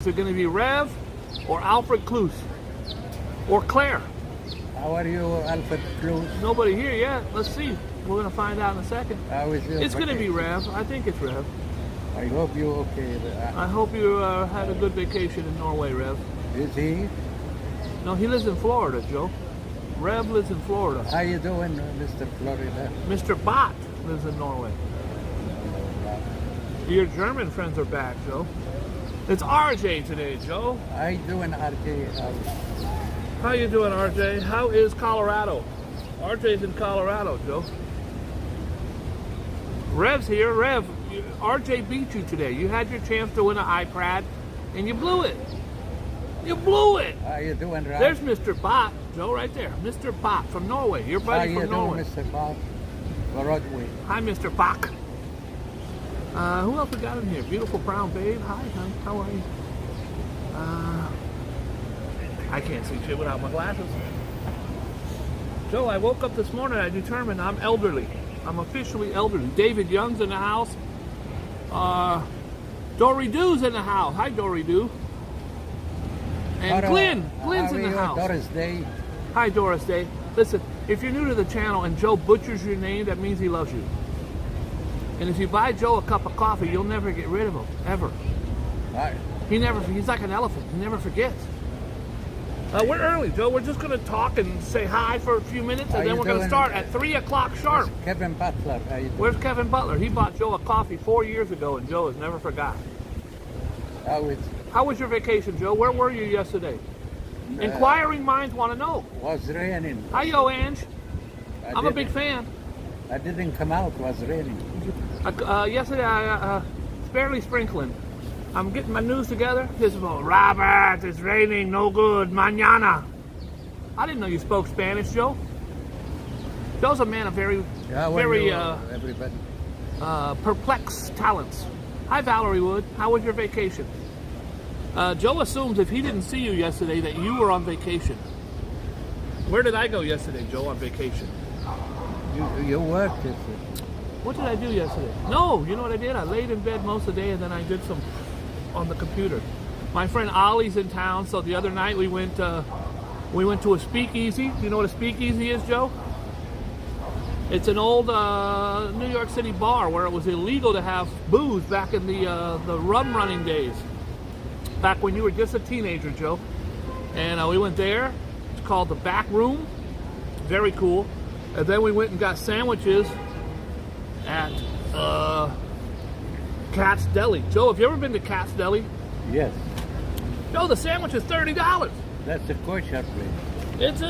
Is it going to be Rev or Alfred Cluse or Claire? How are you, Alfred Cluse? Nobody here yet. Let's see. We're going to find out in a second. How is your It's going to be vacation? Rev. I think it's Rev. I hope you're okay. I hope you had a good vacation in Norway, Rev. Is he? No, he lives in Florida, Joe. Rev lives in Florida. How you doing, Mr. Florida? Mr. Bot lives in Norway. Your German friends are back, Joe. It's RJ today, Joe. How you doing, RJ? How you doing, RJ? How is Colorado? RJ's in Colorado, Joe. Rev's here. Rev, RJ beat you today. You had your chance to win an iPad, and you blew it. You blew it. How you doing, Ralph? There's Mr. Bot, Joe, right there. Mr. Bot from Norway. Your buddy How from you Norway. doing, Mr. Bob? Broadway. Hi, Mr. Bach. Who else we got in here? Beautiful brown babe. Hi, honey. How are you? I can't see shit without my glasses. Joe, I woke up this morning. I determined I'm elderly. I'm officially elderly. David Young's in the house. Dory Doo's in the house. Hi, Dory Doo. And Glenn's in the house. Doris Day. Hi, Doris Day. Listen, if you're new to the channel and Joe butchers your name, that means he loves you. And if you buy Joe a cup of coffee, you'll never get rid of him, ever. Hi. He's like an elephant. He never forgets. We're early, Joe. We're just going to talk and say hi for a few minutes, How and then you we're going to doing? start at 3 o'clock sharp. Kevin Butler. How you doing? Where's Kevin Butler? He bought Joe a coffee 4 years ago, and Joe has never forgot. How was your vacation, Joe? Where were you yesterday? Inquiring minds want to know. Was raining. Hi, yo, Ange. I'm a big fan. I didn't come out. It was raining. Yesterday, it's barely sprinkling. I'm getting my news together. This is Robert, it's raining, no good, mañana. I didn't know you spoke Spanish, Joe. Joe's a man of very everybody. perplexed talents. Hi, Valerie Wood. How was your vacation? Joe assumes if he didn't see you yesterday that you were on vacation. Where did I go yesterday, Joe, on vacation? You worked it. What did I do yesterday? No, you know what I did? I laid in bed most of the day, and then I did some on the computer. My friend Ollie's in town, so the other night we went to a speakeasy. Do you know what a speakeasy is, Joe? It's an old New York City bar where it was illegal to have booze back in the rum running days. Back when you were just a teenager, Joe. And we went there. It's called the Back Room. Very cool. And then we went and got sandwiches at Cat's Deli. Joe, have you ever been to Cat's Deli? Yes. Joe, the sandwich is $30. That's a kosher place. It's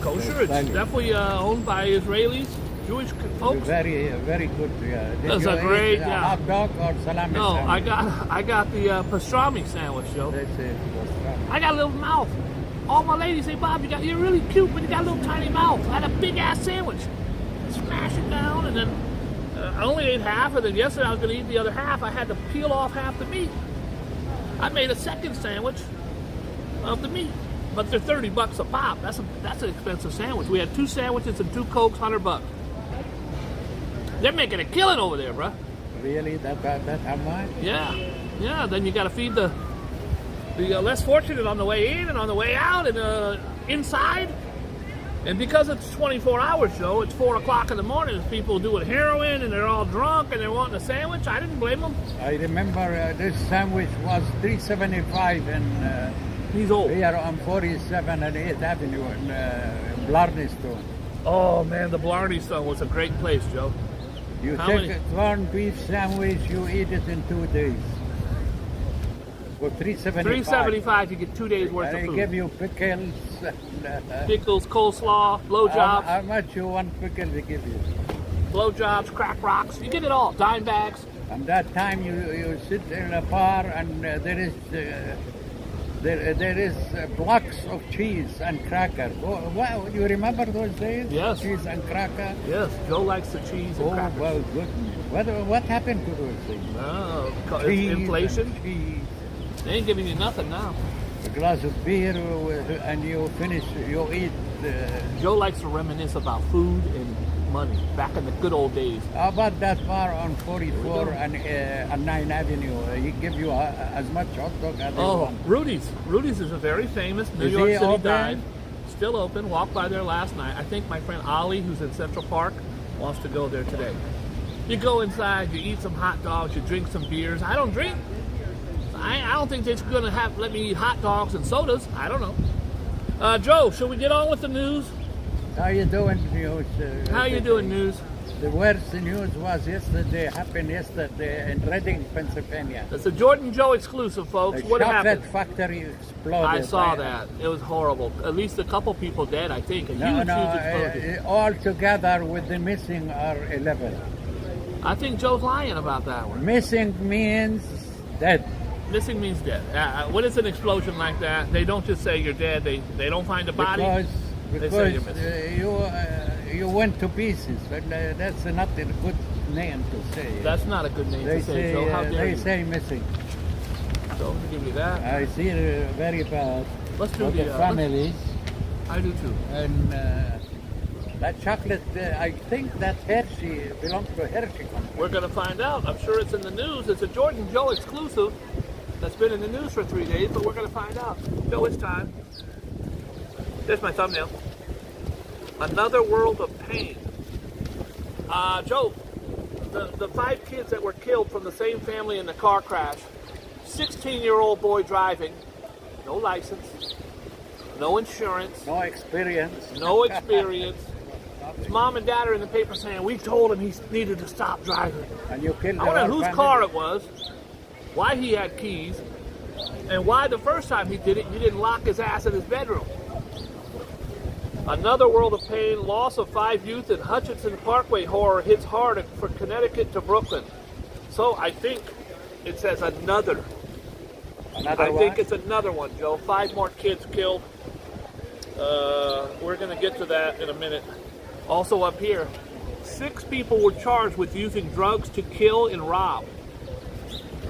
kosher. It's definitely owned by Israelis, Jewish folks. Very, very good. Yeah. That's a great hot dog or salami? No, sandwich? I got the pastrami sandwich, Joe. That's it. Pastrami. I got a little mouth. All my ladies say, Bob, you're really cute, but you got a little tiny mouth. I had a big ass sandwich. Smash it down, and then I only ate half, and then yesterday I was going to eat the other half. I had to peel off half the meat. I made a second sandwich of the meat, but they're $30 a pop. That's an expensive sandwich. We had 2 sandwiches and 2 Cokes, $100. They're making a killing over there, bruh. Really? That how much? Yeah. Then you got to feed the less fortunate on the way in and on the way out and inside. And because it's 24 hours, Joe, it's 4 o'clock in the morning. There's people doing heroin and they're all drunk and they're wanting a sandwich. I didn't blame them. I remember this sandwich was $3.75 and he's old. Here on 47 and 8th Avenue in Blarney Stone. Oh man, the Blarney Stone was a great place, Joe. You take a corned beef sandwich, you eat it in 2 days. For $3.75. $3.75, you get 2 days worth of They food. give you pickles. Pickles, coleslaw, blowjobs. How much you want pickle they give you? Blowjobs, crack rocks. You get it all. Dime bags. And that time you sit in a bar and there is blocks of cheese and cracker. Oh, wow, you remember those days? Yes. Cheese and cracker. Yes, Joe likes the cheese and crackers. Oh, well, goodness. What happened to those things? Oh, Cheese inflation. and cheese. They ain't giving you nothing now. A glass of beer and you eat. Joe likes to reminisce about food and money back in the good old days. How about that bar on 44 and 9th Avenue? He give you as much hot dog as you want. Rudy's. Rudy's is a very famous New Is York he City open? dive. Still open. Walked by there last night. I think my friend Ollie, who's in Central Park, wants to go there today. You go inside, you eat some hot dogs, you drink some beers. I don't drink. I don't think they're going to let me eat hot dogs and sodas. I don't know. Joe, should we get on with the news? How you doing, news? How you doing, news? The worst news happened yesterday in Reading, Pennsylvania. It's a Jordan Joe exclusive, folks. The What chocolate happened? factory exploded. I saw that. It was horrible. At least a couple people dead, I think. A huge explosion. All together with the missing are 11. I think Joe's lying about that one. Missing means dead. Missing means dead. When it's an explosion like that, they don't just say you're dead. They don't find a body. They say you're missing. You went to pieces. But that's not a good name to say. That's not a good name to say, Joe. How dare they you? say missing. So, I'll give you that. I see it very bad. Let's do for the families. I do too. And that chocolate, I think that Hershey belongs to Hershey company. We're going to find out. I'm sure it's in the news. It's a Jordan Joe exclusive that's been in the news for 3 days, but we're going to find out. Joe, it's time. There's my thumbnail. Another world of pain. Joe, the 5 kids that were killed from the same family in the car crash, 16-year-old boy driving, no license, no insurance. No experience. No experience. His mom and dad are in the paper saying, we told him he needed to stop driving. And you killed I wonder whose car it was, why he had keys, and why the first time he did it, he didn't lock his ass in his bedroom. Another world of pain, loss of 5 youth in Hutchinson Parkway horror hits hard from Connecticut to Brooklyn. So I think it says another. I think it's another one, Joe. 5 more kids killed. We're going to get to that in a minute. Also up here, 6 people were charged with using drugs to kill and rob.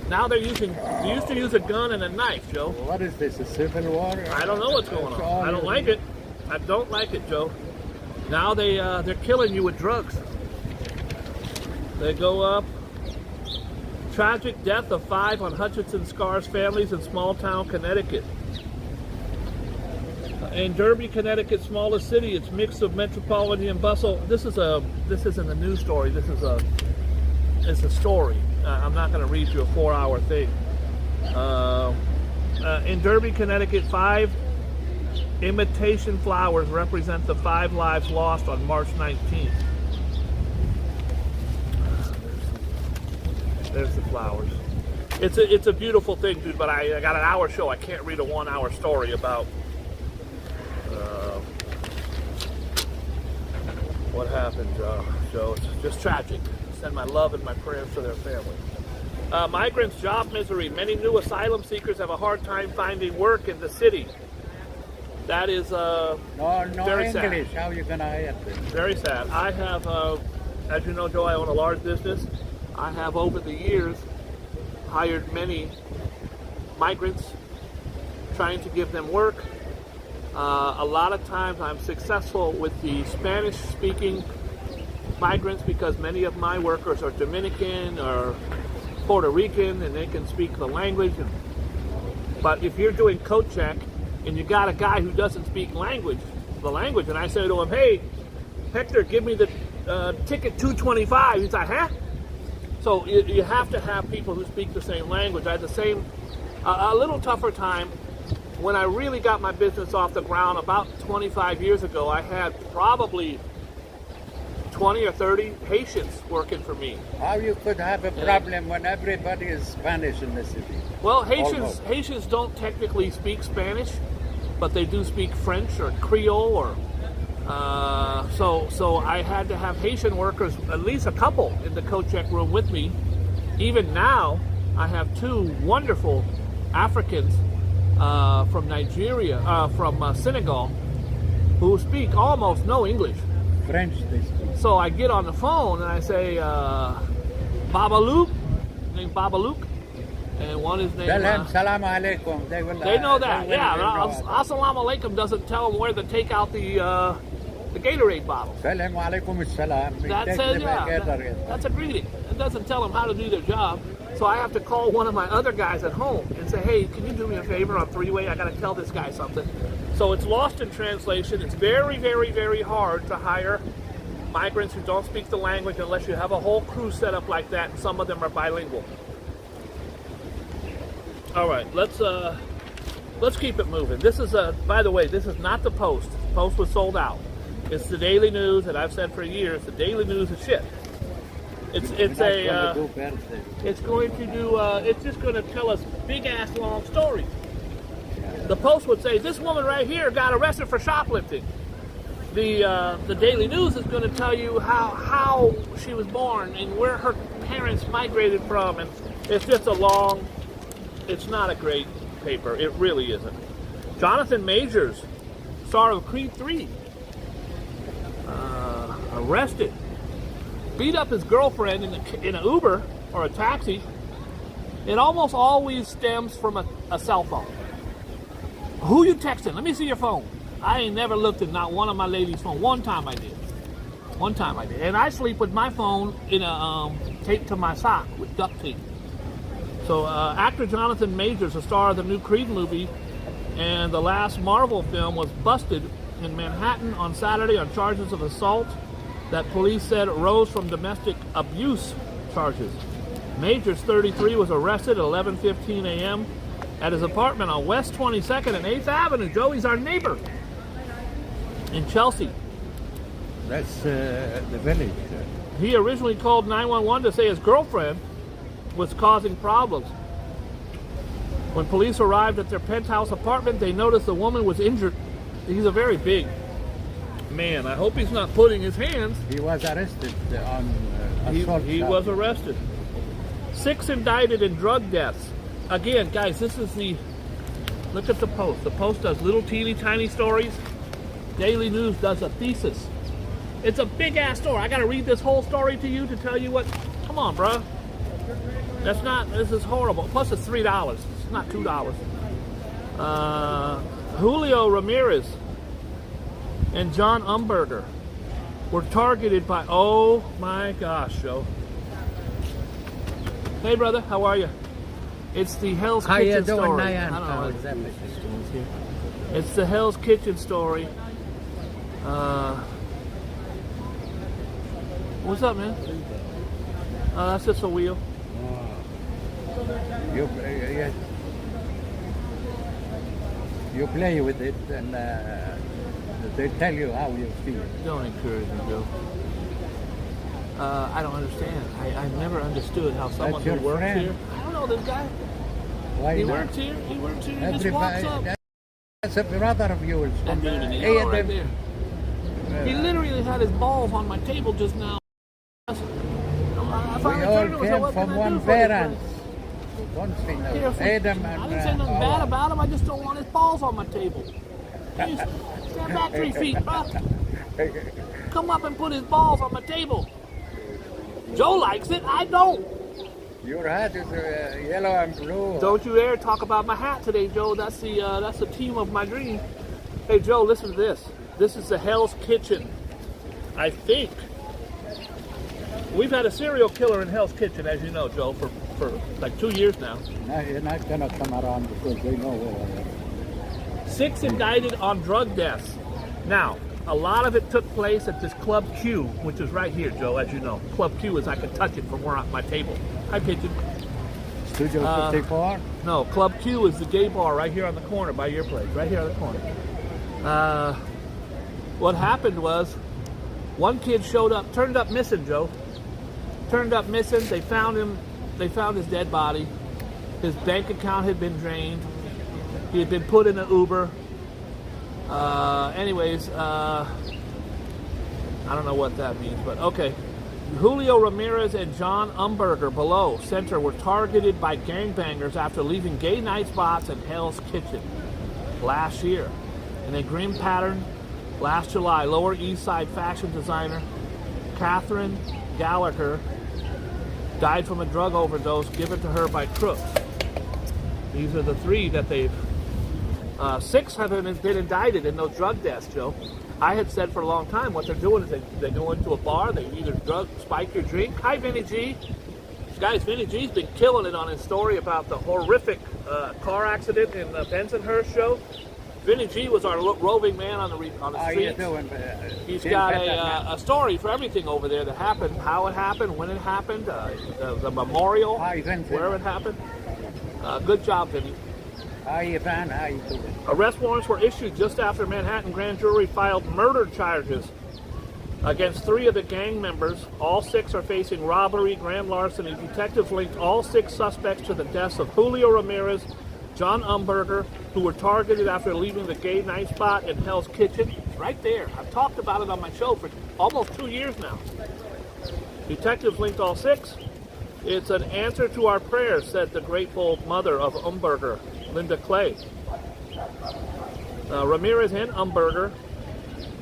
Now they used to use a gun and a knife, Joe. What is this, a civil war? I don't know what's going on. I don't like it. I don't like it, Joe. Now they're killing you with drugs. They go up. Tragic death of 5 on Hutchinson scars families in small town Connecticut. In Derby, Connecticut, smallest city, it's mix of metropolitan and bustle. This isn't a news story. It's a story. I'm not going to read you a 4-hour thing. In Derby, Connecticut, 5 imitation flowers represent the 5 lives lost on March 19th. There's the flowers. It's a beautiful thing, dude, but I got an hour show. I can't read a 1-hour story about what happened, Joe. It's just tragic. Send my love and my prayers to their family. Migrants' job misery. Many new asylum seekers have a hard time finding work in the city. That is no very English. sad. How are you going to hire them? Very sad. I have, as you know, Joe, I own a large business. I have over the years hired many migrants, trying to give them work. A lot of times I'm successful with the Spanish-speaking migrants because many of my workers are Dominican or Puerto Rican and they can speak the language. But if you're doing coat check and you got a guy who doesn't speak the language, and I say to him, hey, Hector, give me the ticket 225. He's like, huh? So you have to have people who speak the same language. I had a little tougher time when I really got my business off the ground about 25 years ago. I had probably 20 or 30 Haitians working for me. How you could have a problem when everybody is Spanish in the city? Well, Haitians don't technically speak Spanish, but they do speak French or Creole or so I had to have Haitian workers, at least a couple, in the coat check room with me. Even now, I have 2 wonderful Africans from Nigeria, from Senegal, who speak almost no English. French they speak. So I get on the phone and I say, Babaluke, named Babaluke, and one is named... Tell them Salam Alaikum. They know that, yeah. Assalamu Alaikum doesn't tell them where to take out the the Gatorade bottles. Salam alaikum assalam. That says, yeah, that's a greeting. It doesn't tell them how to do their job. So I have to call one of my other guys at home and say, hey, can you do me a favor on three-way? I got to tell this guy something. So it's lost in translation. It's very, very, very hard to hire migrants who don't speak the language unless you have a whole crew set up like that, and some of them are bilingual. All right, let's keep it moving. This is by the way, this is not the Post. The Post was sold out. It's the Daily News, and I've said for years the Daily News is shit. It's just going to tell us big ass long stories. The Post would say this woman right here got arrested for shoplifting. The Daily News is going to tell you how she was born and where her parents migrated from, and it's just it's not a great paper. It really isn't. Jonathan Majors, star of Creed 3, arrested, beat up his girlfriend in an Uber or a taxi. It almost always stems from a cell phone. Who you texting? Let me see your phone. I ain't never looked at not one of my ladies' phone. One time I did. And I sleep with my phone in a taped to my sock with duct tape. So actor Jonathan Majors, a star of the new Creed movie and the last Marvel film, was busted in Manhattan on Saturday on charges of assault that police said arose from domestic abuse charges. Majors, 33, was arrested at 11:15 a.m. at his apartment on West 22nd and 8th Avenue. Joey's our neighbor in Chelsea. That's the village. He originally called 911 to say his girlfriend was causing problems. When police arrived at their penthouse apartment, they noticed the woman was injured. He's a very big man. I hope he's not putting his hands. He was arrested on assault. He was arrested. 6 indicted in drug deaths. Again, guys, this is look at the Post. The Post does little teeny tiny stories. Daily News does a thesis. It's a big ass story. I got to read this whole story to you to tell you what. Come on, bro. This is horrible. Plus it's $3. It's not $2. Julio Ramirez and John Umberger were targeted by, oh my gosh, Joe. Hey, brother, how are you? It's the Hell's Kitchen story. I don't know exactly. It's the Hell's Kitchen story. What's up, man? That's just a wheel. You play with it and they tell you how you feel. Don't encourage me, Joe. I don't understand. I never understood how someone who works here. I don't know this guy. Why he not? works here. He just walks up. That's a brother of yours. That dude in the yellow right there. He literally had his balls on my table just now. We all came from one parent. One thing. Adam and I didn't say nothing bad about him. I just don't want his balls on my table. Stand back 3 feet, bro. Come up and put his balls on my table. Joe likes it. I don't. Your hat is yellow and blue. Don't you dare talk about my hat today, Joe. That's the team of my dream. Hey, Joe, listen to this. This is the Hell's Kitchen. I think we've had a serial killer in Hell's Kitchen, as you know, Joe, for like 2 years now. No, you're not gonna come around because they know where I am. 6 indicted on drug deaths. Now, a lot of it took place at this Club Q, which is right here, Joe, as you know. Club Q is I can touch it from where my table. Hi, Kitchen. Studio 54? No, Club Q is the gay bar right here on the corner by your place, right here on the corner. What happened was, one kid turned up missing, Joe. Turned up missing. They found him. They found his dead body. His bank account had been drained. He had been put in an Uber. Anyways, I don't know what that means, but okay. Julio Ramirez and John Umberger below center were targeted by gangbangers after leaving gay night spots and Hell's Kitchen last year. In a grim pattern, last July, Lower East Side fashion designer Catherine Gallagher died from a drug overdose given to her by crooks. These are the 3 that they've 6 have been indicted in those drug deaths, Joe. I had said for a long time what they're doing is they go into a bar, they either spike your drink. Hi, Vinny G. Guys, Vinny G's been killing it on his story about the horrific car accident in the Bensonhurst show. Vinny G was our roving man on the streets. How you doing? He's got a story for everything over there that happened, how it happened, when it happened, the memorial, where it happened. Good job, Vinny. How you been? How you doing? Arrest warrants were issued just after Manhattan grand jury filed murder charges against 3 of the gang members. All 6 are facing robbery, grand larceny. Detectives linked all 6 suspects to the deaths of Julio Ramirez, John Umberger, who were targeted after leaving the gay night spot in Hell's Kitchen. It's right there. I've talked about it on my show for almost 2 years now. Detectives linked all 6. It's an answer to our prayers, said the grateful mother of Umberger, Linda Clay. Ramirez and Umberger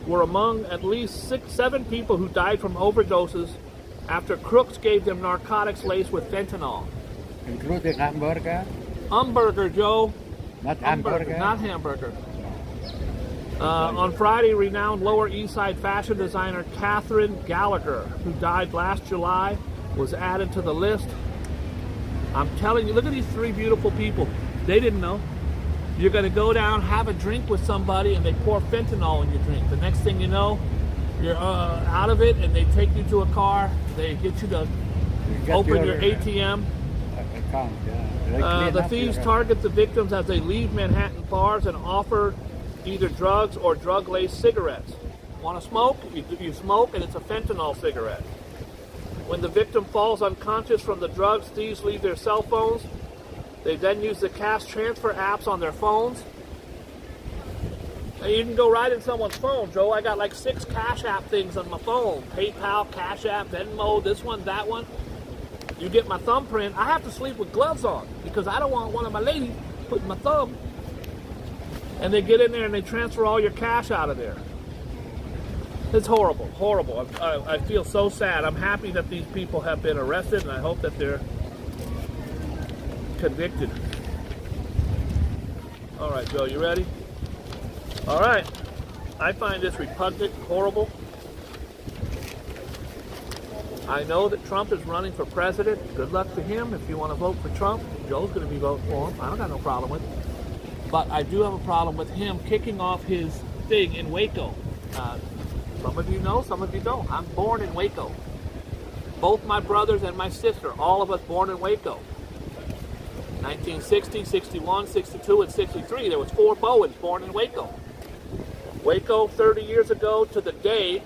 were among at least 7 people who died from overdoses after crooks gave them narcotics laced with fentanyl. Including hamburger? Umberger, Joe. Not hamburger? Not hamburger. On Friday, renowned Lower East Side fashion designer Catherine Gallagher, who died last July, was added to the list. I'm telling you, look at these 3 beautiful people. They didn't know. You're going to go down, have a drink with somebody, and they pour fentanyl in your drink. The next thing you know, you're out of it, and they take you to a car. They get you to open your ATM. Account, yeah. The thieves target the victims as they leave Manhattan bars and offer either drugs or drug-laced cigarettes. Want to smoke? You smoke, and it's a fentanyl cigarette. When the victim falls unconscious from the drugs, thieves leave their cell phones. They then use the cash transfer apps on their phones. And you can go right in someone's phone, Joe. I got like 6 Cash App things on my phone. PayPal, Cash App, Venmo, this one, that one. You get my thumbprint. I have to sleep with gloves on because I don't want one of my ladies putting my thumb. And they get in there and they transfer all your cash out of there. It's horrible, horrible. I feel so sad. I'm happy that these people have been arrested, and I hope that they're convicted. All right, Joe, you ready? All right. I find this repugnant, horrible. I know that Trump is running for president. Good luck to him. If you want to vote for Trump, Joe's going to be voting for him. I don't got no problem with it. But I do have a problem with him kicking off his thing in Waco. Some of you know, some of you don't. I'm born in Waco. Both my brothers and my sister, all of us born in Waco. 1960, 61, 62, and 63. There was 4 Bowens born in Waco. Waco, 30 years ago to the day,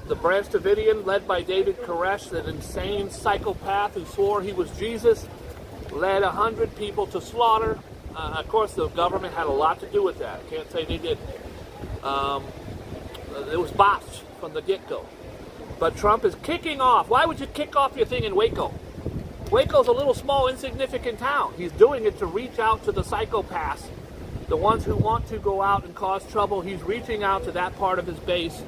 the Branch Davidian, led by David Koresh, an insane psychopath who swore he was Jesus, led 100 people to slaughter. Of course, the government had a lot to do with that. Can't say they didn't. It was botched from the get-go. But Trump is kicking off. Why would you kick off your thing in Waco? Waco's a little small, insignificant town. He's doing it to reach out to the psychopaths, the ones who want to go out and cause trouble. He's reaching out to that part of his base,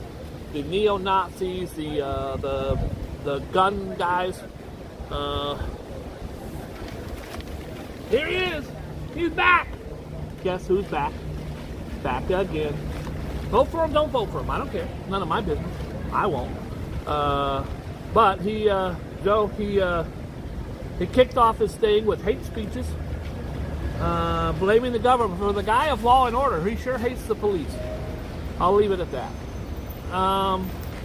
the neo-Nazis, the gun guys. Here he is. He's back. Guess who's back? Back again. Vote for him, don't vote for him. I don't care. None of my business. I won't. But he, Joe, he kicked off his thing with hate speeches, blaming the government. For the guy of law and order, he sure hates the police. I'll leave it at that.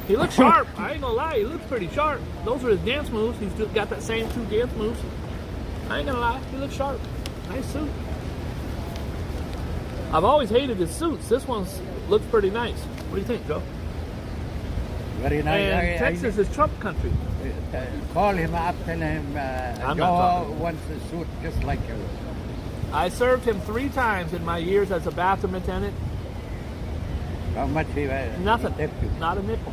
He looks sharp. I ain't gonna lie, he looks pretty sharp. Those are his dance moves. He's just got that same 2 dance moves. I ain't gonna lie, he looks sharp. Nice suit. I've always hated his suits. This one looks pretty nice. What do you think, Joe? Very nice. And Texas is Trump country. Call him up, tell him Joe wants a suit just like you. I served him 3 times in my years as a bathroom attendant. How much he Nothing. tipped you? Not a nickel.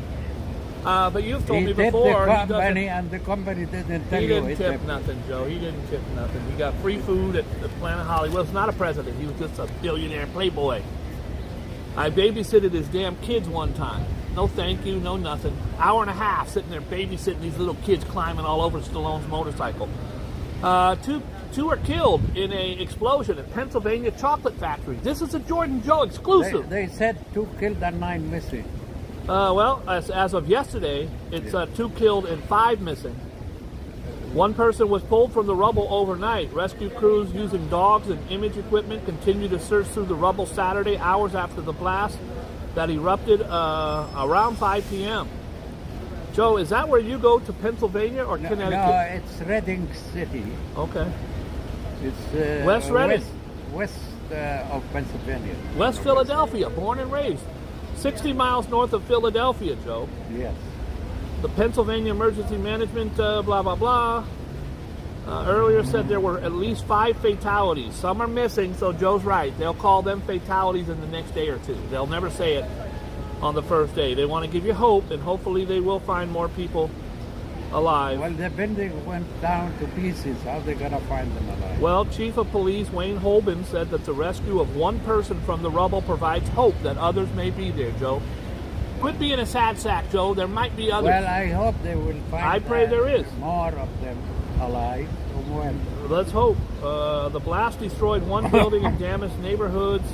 But you've told me He before. tipped the company, and the company didn't tell He you. didn't tip nothing, Joe. He didn't tip nothing. He got free food at Planet Hollywood. He's not a president. He was just a billionaire playboy. I babysitted his damn kids one time. No thank you, no nothing. Hour and a half sitting there babysitting these little kids climbing all over Stallone's motorcycle. 2 are killed in a explosion at Pennsylvania chocolate factory. This is a Jordan Joe exclusive. They said 2 killed and 9 missing. Well, as of yesterday, it's 2 killed and 5 missing. 1 person was pulled from the rubble overnight. Rescue crews using dogs and image equipment continue to search through the rubble Saturday, hours after the blast that erupted around 5 p.m. Joe, is that where you go to Pennsylvania or Connecticut? No, it's Reading City. Okay. It's West Reading. West of Pennsylvania. West Philadelphia, born and raised. 60 miles north of Philadelphia, Joe. Yes. The Pennsylvania Emergency Management, blah, blah, blah, earlier said there were at least 5 fatalities. Some are missing, so Joe's right. They'll call them fatalities in the next day or 2. They'll never say it on the first day. They want to give you hope, and hopefully they will find more people alive. Well, the building went down to pieces. How are they going to find them alive? Well, Chief of Police Wayne Holben said that the rescue of 1 person from the rubble provides hope that others may be there, Joe. Quit being a sad sack, Joe. There might be others. Well, I hope they will find I pray there is more of them alive. When? Let's hope. The blast destroyed 1 building and damaged neighborhoods.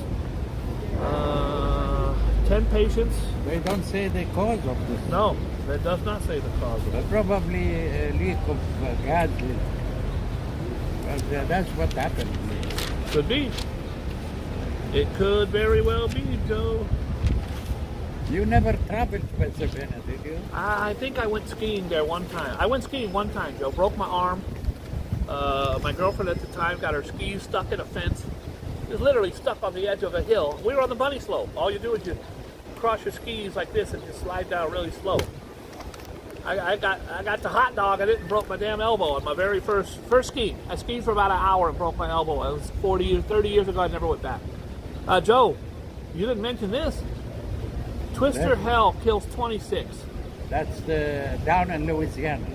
10 patients. They don't say the cause of this. No, that does not say the cause of it. Probably a leak of gas. But that's what happened. Could be. It could very well be, Joe. You never traveled to Pennsylvania, did you? I think I went skiing there one time. I went skiing one time, Joe. Broke my arm. My girlfriend at the time got her skis stuck in a fence. It was literally stuck on the edge of a hill. We were on the bunny slope. All you do is you cross your skis like this and you slide down really slow. I got the hot dog at it and broke my damn elbow on my very first ski. I skied for about an hour and broke my elbow. It was 30 years ago. I never went back. Joe, you didn't mention this. Twister Hell kills 26. That's down in Louisiana.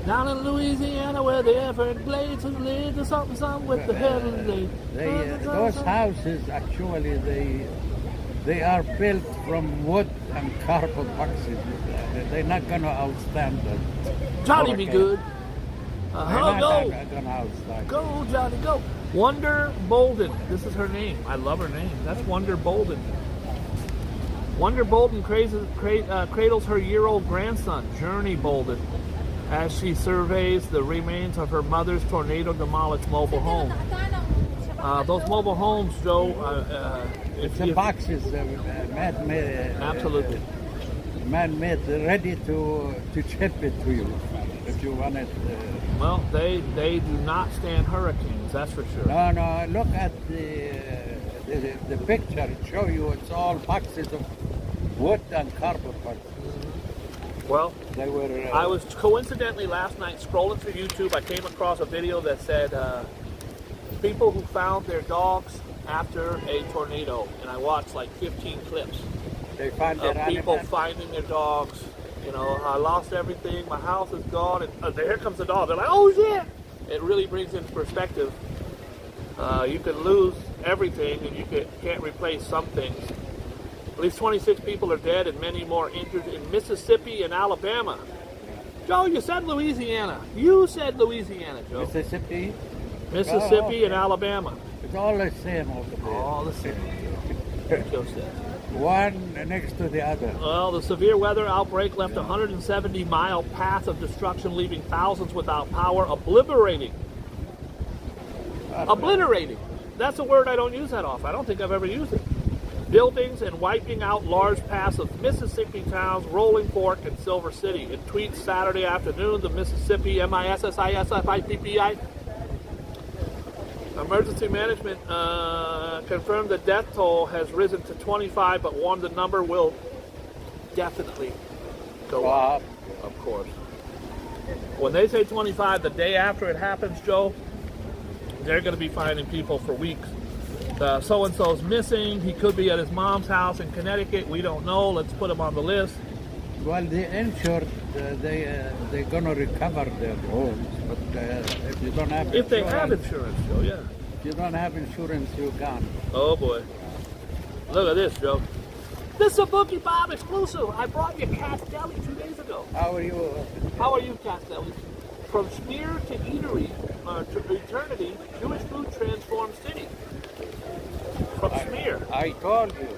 Down in Louisiana where the Everglades has lived or something with the heavenly. Those houses, actually, they are built from wood and cardboard boxes. They're not going to outstand that. Johnny be good. Go! Go, Johnny, go. Wonder Bolden. This is her name. I love her name. That's Wonder Bolden. Wonder Bolden cradles her year-old grandson, Journey Bolden, as she surveys the remains of her mother's tornado-demolished mobile home. Those mobile homes, Joe, it's the boxes, man-made. Absolutely. Man-made, ready to ship it to you if you want it. Well, they do not stand hurricanes, that's for sure. No, look at the picture. It shows you it's all boxes of wood and cardboard boxes. Well, they were. I was coincidentally last night scrolling through YouTube. I came across a video that said people who found their dogs after a tornado, and I watched like 15 clips of people finding their dogs. You know, I lost everything. My house is gone, and here comes the dog. They're like, "Oh shit!" It really brings into perspective. You could lose everything, and you can't replace some things. At least 26 people are dead and many more injured in Mississippi and Alabama. Joe, you said Louisiana. You said Louisiana, Joe. Mississippi and Alabama. It's all the same over there. All the same. Joe said. One next to the other. Well, the severe weather outbreak left a 170-mile path of destruction, leaving thousands without power, obliterating. Obliterating. That's a word I don't use that often. I don't think I've ever used it. Buildings and wiping out large paths of Mississippi towns, Rolling Fork and Silver City. In tweets Saturday afternoon, the Mississippi MISSISFIPPI Emergency Management confirmed the death toll has risen to 25, but warned the number will definitely go up, of course. When they say 25, the day after it happens, Joe, they're going to be finding people for weeks. So-and-so's missing. He could be at his mom's house in Connecticut. We don't know. Let's put him on the list. Well, the insured, they're going to recover their homes, but if you don't have if they have insurance, Joe, yeah. If you don't have insurance, you're gone. Oh, boy. Look at this, Joe. This is a Boogie Bob exclusive. I brought you Cat's Deli 2 days ago. How are you? How are you, Cat's Deli? From Spear to Eatery, eternity, Jewish food transformed city. From Smear. I told you.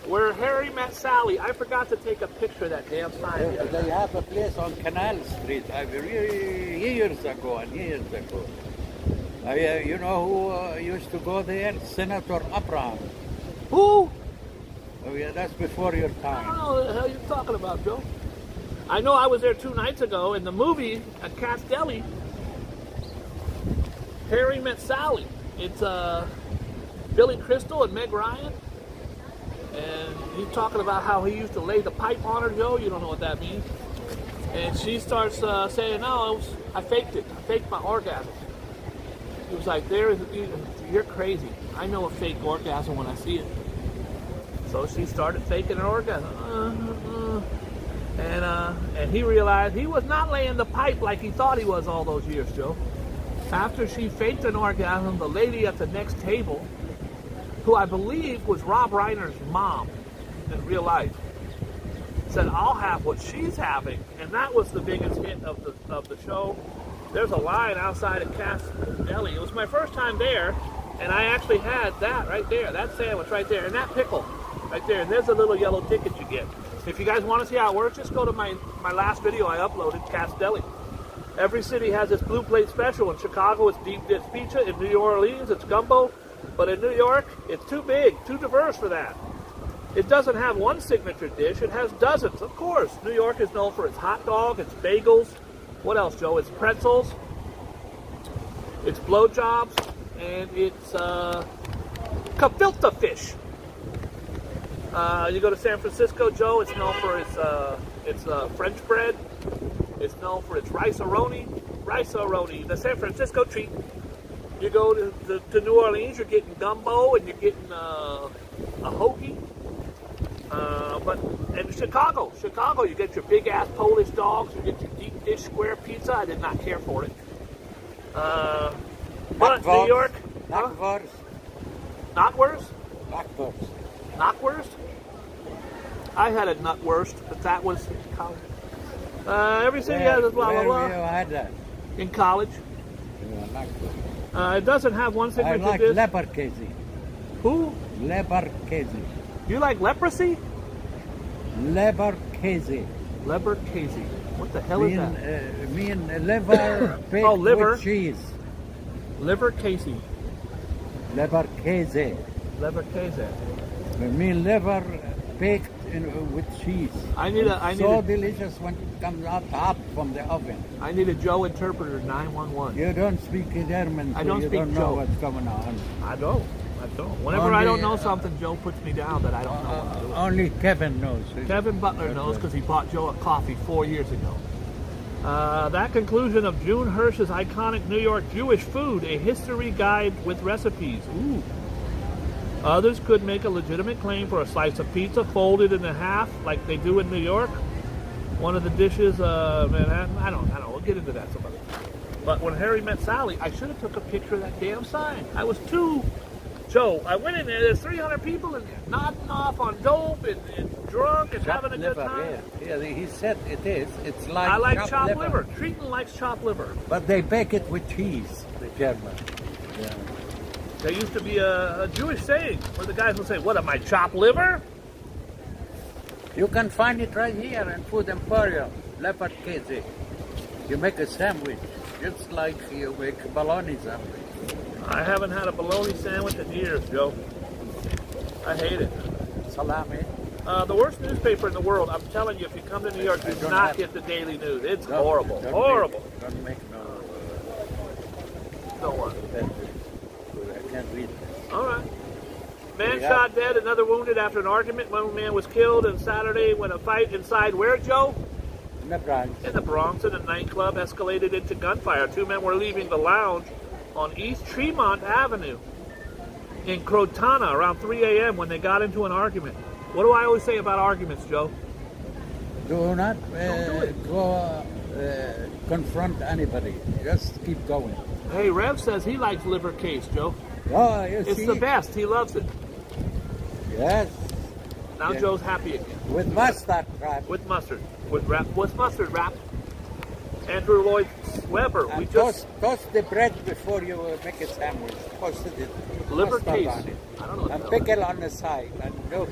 Where Harry met Sally. I forgot to take a picture of that damn sign. They have a place on Canal Street years ago and years ago. You know who used to go there? Senator Abraham. Who? Oh yeah, that's before your I time. don't know what the hell you're talking about, Joe. I know I was there 2 nights ago in the movie at Cat's Deli. Harry Met Sally. It's Billy Crystal and Meg Ryan. And he's talking about how he used to lay the pipe on her, Joe. You don't know what that means. And she starts saying, no, I faked it. I faked my orgasm. He was like, you're crazy. I know a fake orgasm when I see it. So she started faking her orgasm. And he realized he was not laying the pipe like he thought he was all those years, Joe. After she faked an orgasm, the lady at the next table, who I believe was Rob Reiner's mom in real life, said, I'll have what she's having. And that was the biggest hit of the show. There's a line outside of Cat's Deli. It was my first time there, and I actually had that right there, that sandwich right there, and that pickle right there. And there's a little yellow ticket you get. If you guys want to see how it works, just go to my last video I uploaded, Cat's Deli. Every city has its blue plate special. In Chicago, it's deep dish pizza. In New Orleans, it's gumbo. But in New York, it's too big, too diverse for that. It doesn't have one signature dish. It has dozens, of course. New York is known for its hot dog, its bagels. What else, Joe? It's pretzels. It's blowjobs. And it's gefilte fish. You go to San Francisco, Joe, it's known for its French bread. It's known for its rice-a-roni. Rice-a-roni, the San Francisco treat. You go to New Orleans, you're getting gumbo and you're getting a hoagie. But in Chicago, you get your big-ass Polish dogs, you get your deep dish square pizza. I did not care for it. But New York, Knockwurst. Knockwurst? Knockwurst. Knockwurst? I had a nutwurst, but that was college. Every city has a blah, blah, blah. Where you had that? In college. Yeah, It doesn't have one I signature like dish. leberkäse. Who? Leberkäse. You like leprosy? Leberkäse. Leberkäse. What the hell is that? Mean liver baked liver. with cheese. Leberkäse. Leberkäse. Leberkäse. Mean liver baked with cheese. So delicious when it comes out hot from the oven. I need a Joe interpreter 911. You don't speak German, so I don't you speak don't Joe. know what's going on. I don't. Whenever I don't know something, Joe puts me down that I don't know what to do. Only Kevin knows. Kevin Butler knows because he bought Joe a coffee 4 years ago. That conclusion of June Hirsch's iconic New York Jewish food, a history guide with recipes. Ooh. Others could make a legitimate claim for a slice of pizza folded in half like they do in New York. One of the dishes, Manhattan, I don't know, we'll get into that some other time. But when Harry Met Sally, I should have took a picture of that damn sign. I was too, Joe, I went in there, there's 300 people in there, nodding off on dope and drunk and having a good time. Yeah, he said it is. It's like I like chopped liver. Treaton likes chopped liver. But they bake it with cheese, the German. Yeah. There used to be a Jewish saying where the guys would say, what am I, chopped liver? You can find it right here in Food Emporium, leberkäse. You make a sandwich, just like you make a bologna sandwich. I haven't had a bologna sandwich in years, Joe. I hate it. Salami. The worst newspaper in the world, I'm telling you, if you come to New York, do not get the Daily News. It's horrible. Horrible. Don't make no. Don't worry. I can't read this. All right. Man shot dead, another wounded after an argument. One man was killed on Saturday when a fight inside where, Joe? In the Bronx. In the Bronx, in a nightclub, escalated into gunfire. 2 men were leaving the lounge on East Tremont Avenue in Crotona around 3 a.m. when they got into an argument. What do I always say about arguments, Joe? Do not Don't do it. go confront anybody. Just keep going. Hey, Rev says he likes liver case, Joe. Oh, you It's see? the best. He loves it. Yes. Now Yeah. Joe's happy again. With mustard, right? With mustard. With mustard wrap. Andrew Lloyd Webber. We And just toast the bread before you make a sandwich. Toast it. liver Mustard case. on it. I don't know what And the hell pickle on the side. And look,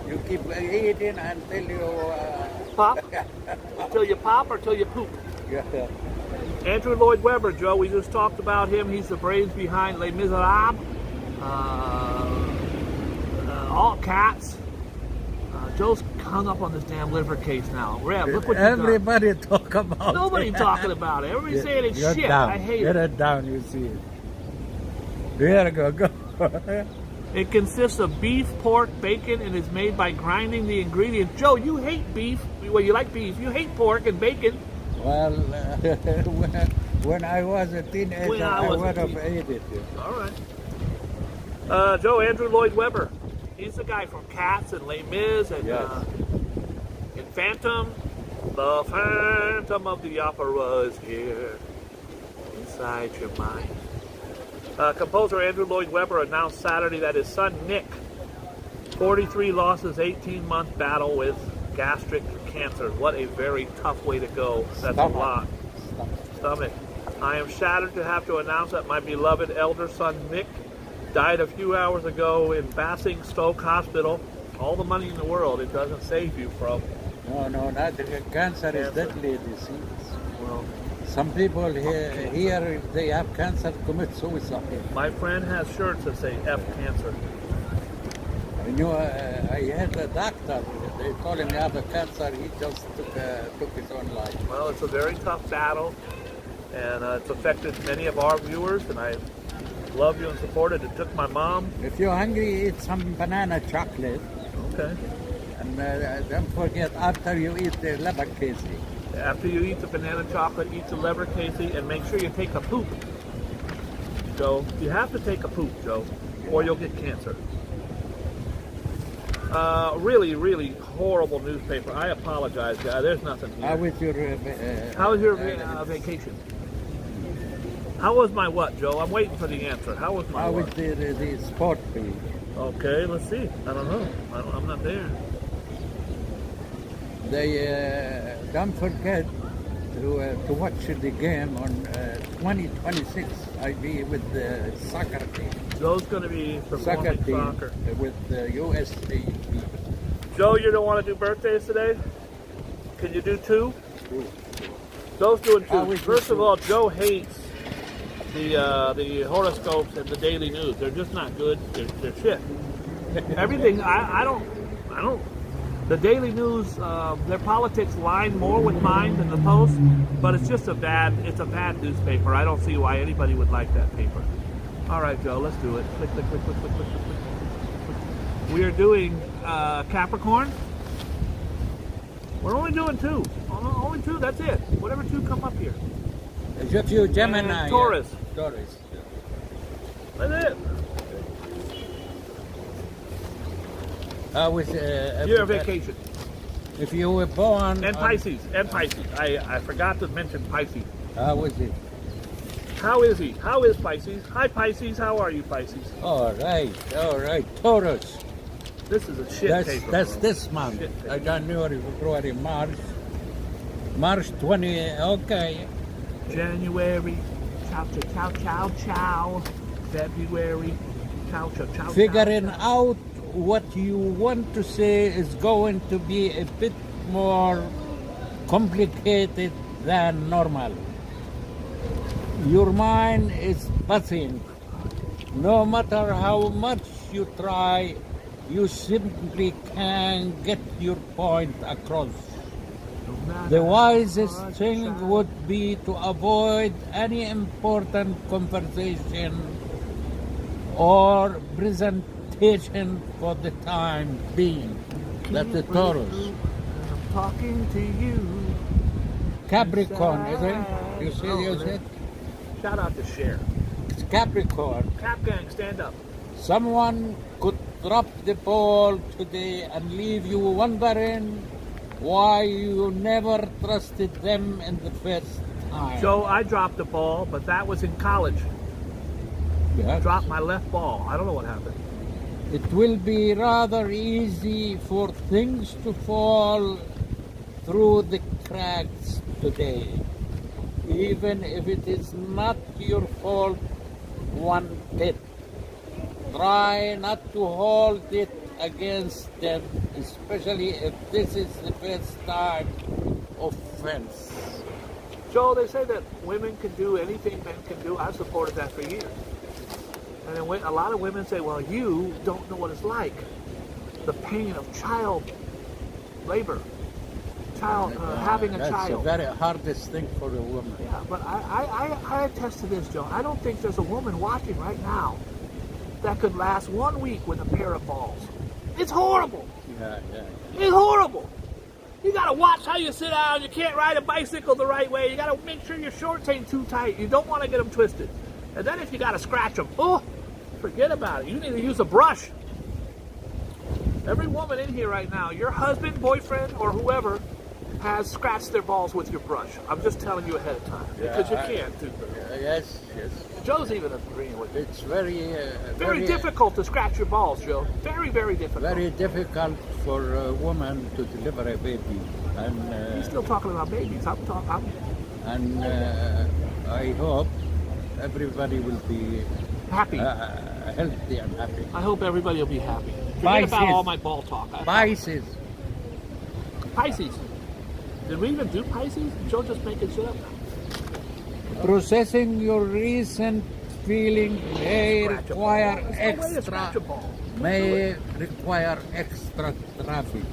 you keep eating until you... pop. Until you pop or till you poop. yeah. Andrew Lloyd Webber, Joe. We just talked about him. He's the brains behind Les Miserables. All Cats. Joe's hung up on this damn liver case now. Rev, look what you got. Everybody talk about Nobody it. talking about it. Everybody's saying it's Get shit. down. I hate Get it. it down, you see it. There you go. It consists of beef, pork, bacon, and is made by grinding the ingredients. Joe, you hate beef. Well, you like beef. You hate pork and bacon. Well, when I was a teenager, When I I was a would have teen- ate it. All right. Joe, Andrew Lloyd Webber. He's the guy from Cats and Les Mis and Yes. in Phantom. The Phantom of the Opera is here inside your mind. Composer Andrew Lloyd Webber announced Saturday that his son Nick, 43, lost his 18-month battle with gastric cancer. What a very tough way to go. That's a lot. Stomach. I am shattered to have to announce that my beloved elder son Nick died a few hours ago in Basingstoke Hospital. All the money in the world, it doesn't save you from. No, not cancer is deadly disease. Well, Some people here, if they have cancer, commit suicide. my friend has shirts that say F cancer. You know, I had a doctor. They told him he had a cancer. He just took his own life. Well, it's a very tough battle, and it's affected many of our viewers, and I love you and support it. It took my mom. If you're hungry, eat some banana chocolate. Okay. And don't forget, after you eat the liver casey. After you eat the banana chocolate, eat the liver casey, and make sure you take a poop. Joe, you have to take a poop, Joe, or you'll get cancer. Really, really horrible newspaper. I apologize, guys. There's nothing here. How was your... How was your vacation? How was my what, Joe? I'm waiting for the answer. How was my How was what? the sport fee? Okay, let's see. I don't know. I'm not there. They don't forget to watch the game on 2026. I'll be with the soccer team. Joe's going to be Soccer performing team soccer. with the USA. Joe, you don't want to do birthdays today? Can you do two? Joe's doing I two. would do First of two. all, Joe hates the horoscopes and the daily news. They're just not good. They're shit. Everything. I don't. The daily news, their politics line more with mine than the Post, but it's just a bad newspaper. I don't see why anybody would like that paper. All right, Joe, let's do it. Click, click, click, click, click, click, click, click. We are doing Capricorn. We're only doing two. Only two, that's it. Whatever two come up here. There's a few Gemini. And Taurus. Taurus. That's it. With Your vacation. If you were born And on- Pisces. And Pisces. I forgot to mention Pisces. How was it? How is he? How is Pisces? Hi, Pisces. How are you, Pisces? All right. Taurus. This is a shit paper. That's bro. this month. Shit paper. January, February, March. March 20. Okay. January. Chow, chow, chow, chow, chow. February. Chow, chow, chow, Figuring chow, chow. out what you want to say is going to be a bit more complicated than normal. Your mind is buzzing. No matter how much you try, you simply can't get your point across. The wisest thing would be to avoid any important conversation or presentation for the time being. That's the Taurus. I'm talking to you. Capricorn, is it? You said? Shout out to Cher. It's Capricorn. Cap Gang, stand up. Someone could drop the ball today and leave you wondering why you never trusted them in the first time. Joe, I dropped the ball, but that was in college. I Yes. dropped my left ball. I don't know what happened. It will be rather easy for things to fall through the cracks today. even if it is not your fault one bit. Try not to hold it against them, especially if this is the first time offense. Joe, they say that women can do anything men can do. I've supported that for years. And then a lot of women say, well, you don't know what it's like. The pain of child labor. Having a That's child. the very hardest thing for a woman. Yeah, but I attest to this, Joe. I don't think there's a woman watching right now that could last 1 week with a pair of balls. It's horrible. Yeah. It's horrible. You gotta watch how you sit down. You can't ride a bicycle the right way. You gotta make sure your shorts ain't too tight. You don't want to get them twisted. And then if you gotta scratch them, oh, forget about it. You need to use a brush. Every woman in here right now, your husband, boyfriend, or whoever, has scratched their balls with your brush. I'm just telling you ahead of time because you can't do that. Yes. Joe's even agreeing with me. It's very Very difficult to scratch your balls, Joe. Very, very difficult. Very difficult for a woman to deliver a baby, He's still talking about babies. and I hope everybody will be Happy. healthy and happy. I hope everybody will be happy. Forget about Pisces. all my ball talk. Pisces. Pisces. Did we even do Pisces? Joe just making shit up. Processing your recent feeling may Scratch a require ball. There's no way to scratch a extra ball. may require extra traffic.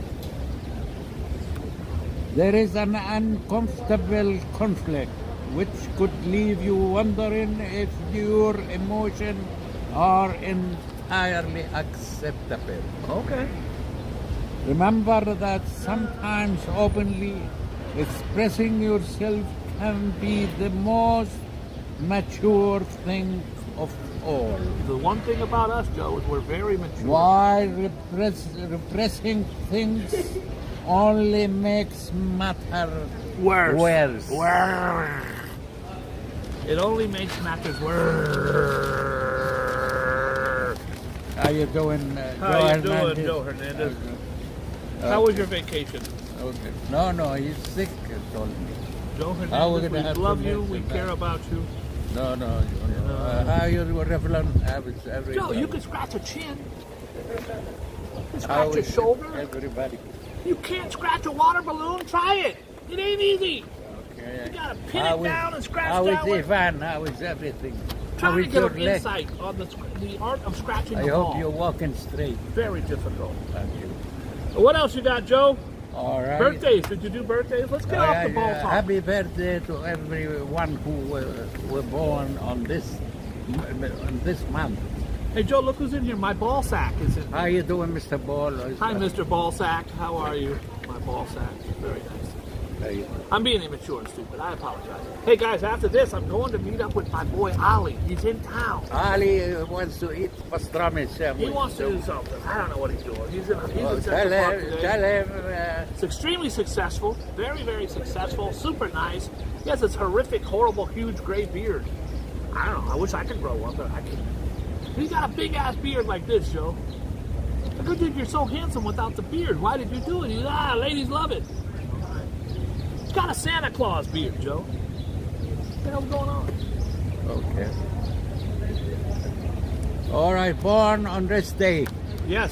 There is an uncomfortable conflict which could leave you wondering if your emotions are entirely acceptable. Okay. Remember that sometimes openly expressing yourself can be the most mature thing of all. The one thing about us, Joe, is we're very mature. While repressing things only makes matter worse. It only makes matters worse. How you doing, How you doing, Joe Hernandez? How was your vacation? Okay. No, he's sick, he told me. Joe we're Hernandez, gonna we have to love you, mention we that. care about you. No. How you Revlon? Everybody. Joe, you can scratch a chin. You can How scratch a is shoulder. Everybody. You can't scratch a water balloon. Try it. It ain't easy. Okay. You gotta pin it down and scratch How is downward. Ivan? How is everything? Try How to is get your an leg? insight on the art of scratching I the hope ball. you're walking straight. Very difficult. Thank you. What else you got, Joe? All right. Birthdays. Did you do birthdays? Let's get off the ball talk. Happy birthday to everyone who were born on this month. Hey, Joe, look who's in here. My ball sack is in here. How you doing, Mr. Ball? Hi, Mr. Ball Sack. How are you? My ball sack. Very nice. Hey. I'm being immature and stupid. I apologize. Hey, guys, after this, I'm going to meet up with my boy, Ali. He's in town. Ali wants to eat pastrami sandwich. He wants to do something. I don't know what he's doing. He's in Central Tell Park today. him. It's extremely successful. Very, very successful. Super nice. He has this horrific, horrible, huge gray beard. I don't know. I wish I could grow one, but I can't. He's got a big-ass beard like this, Joe. Like, good dude, you're so handsome without the beard. Why did you do it? He's, ladies love it. He's got a Santa Claus beard, Joe. What the hell's going on? Okay. All right, born on this day. Yes.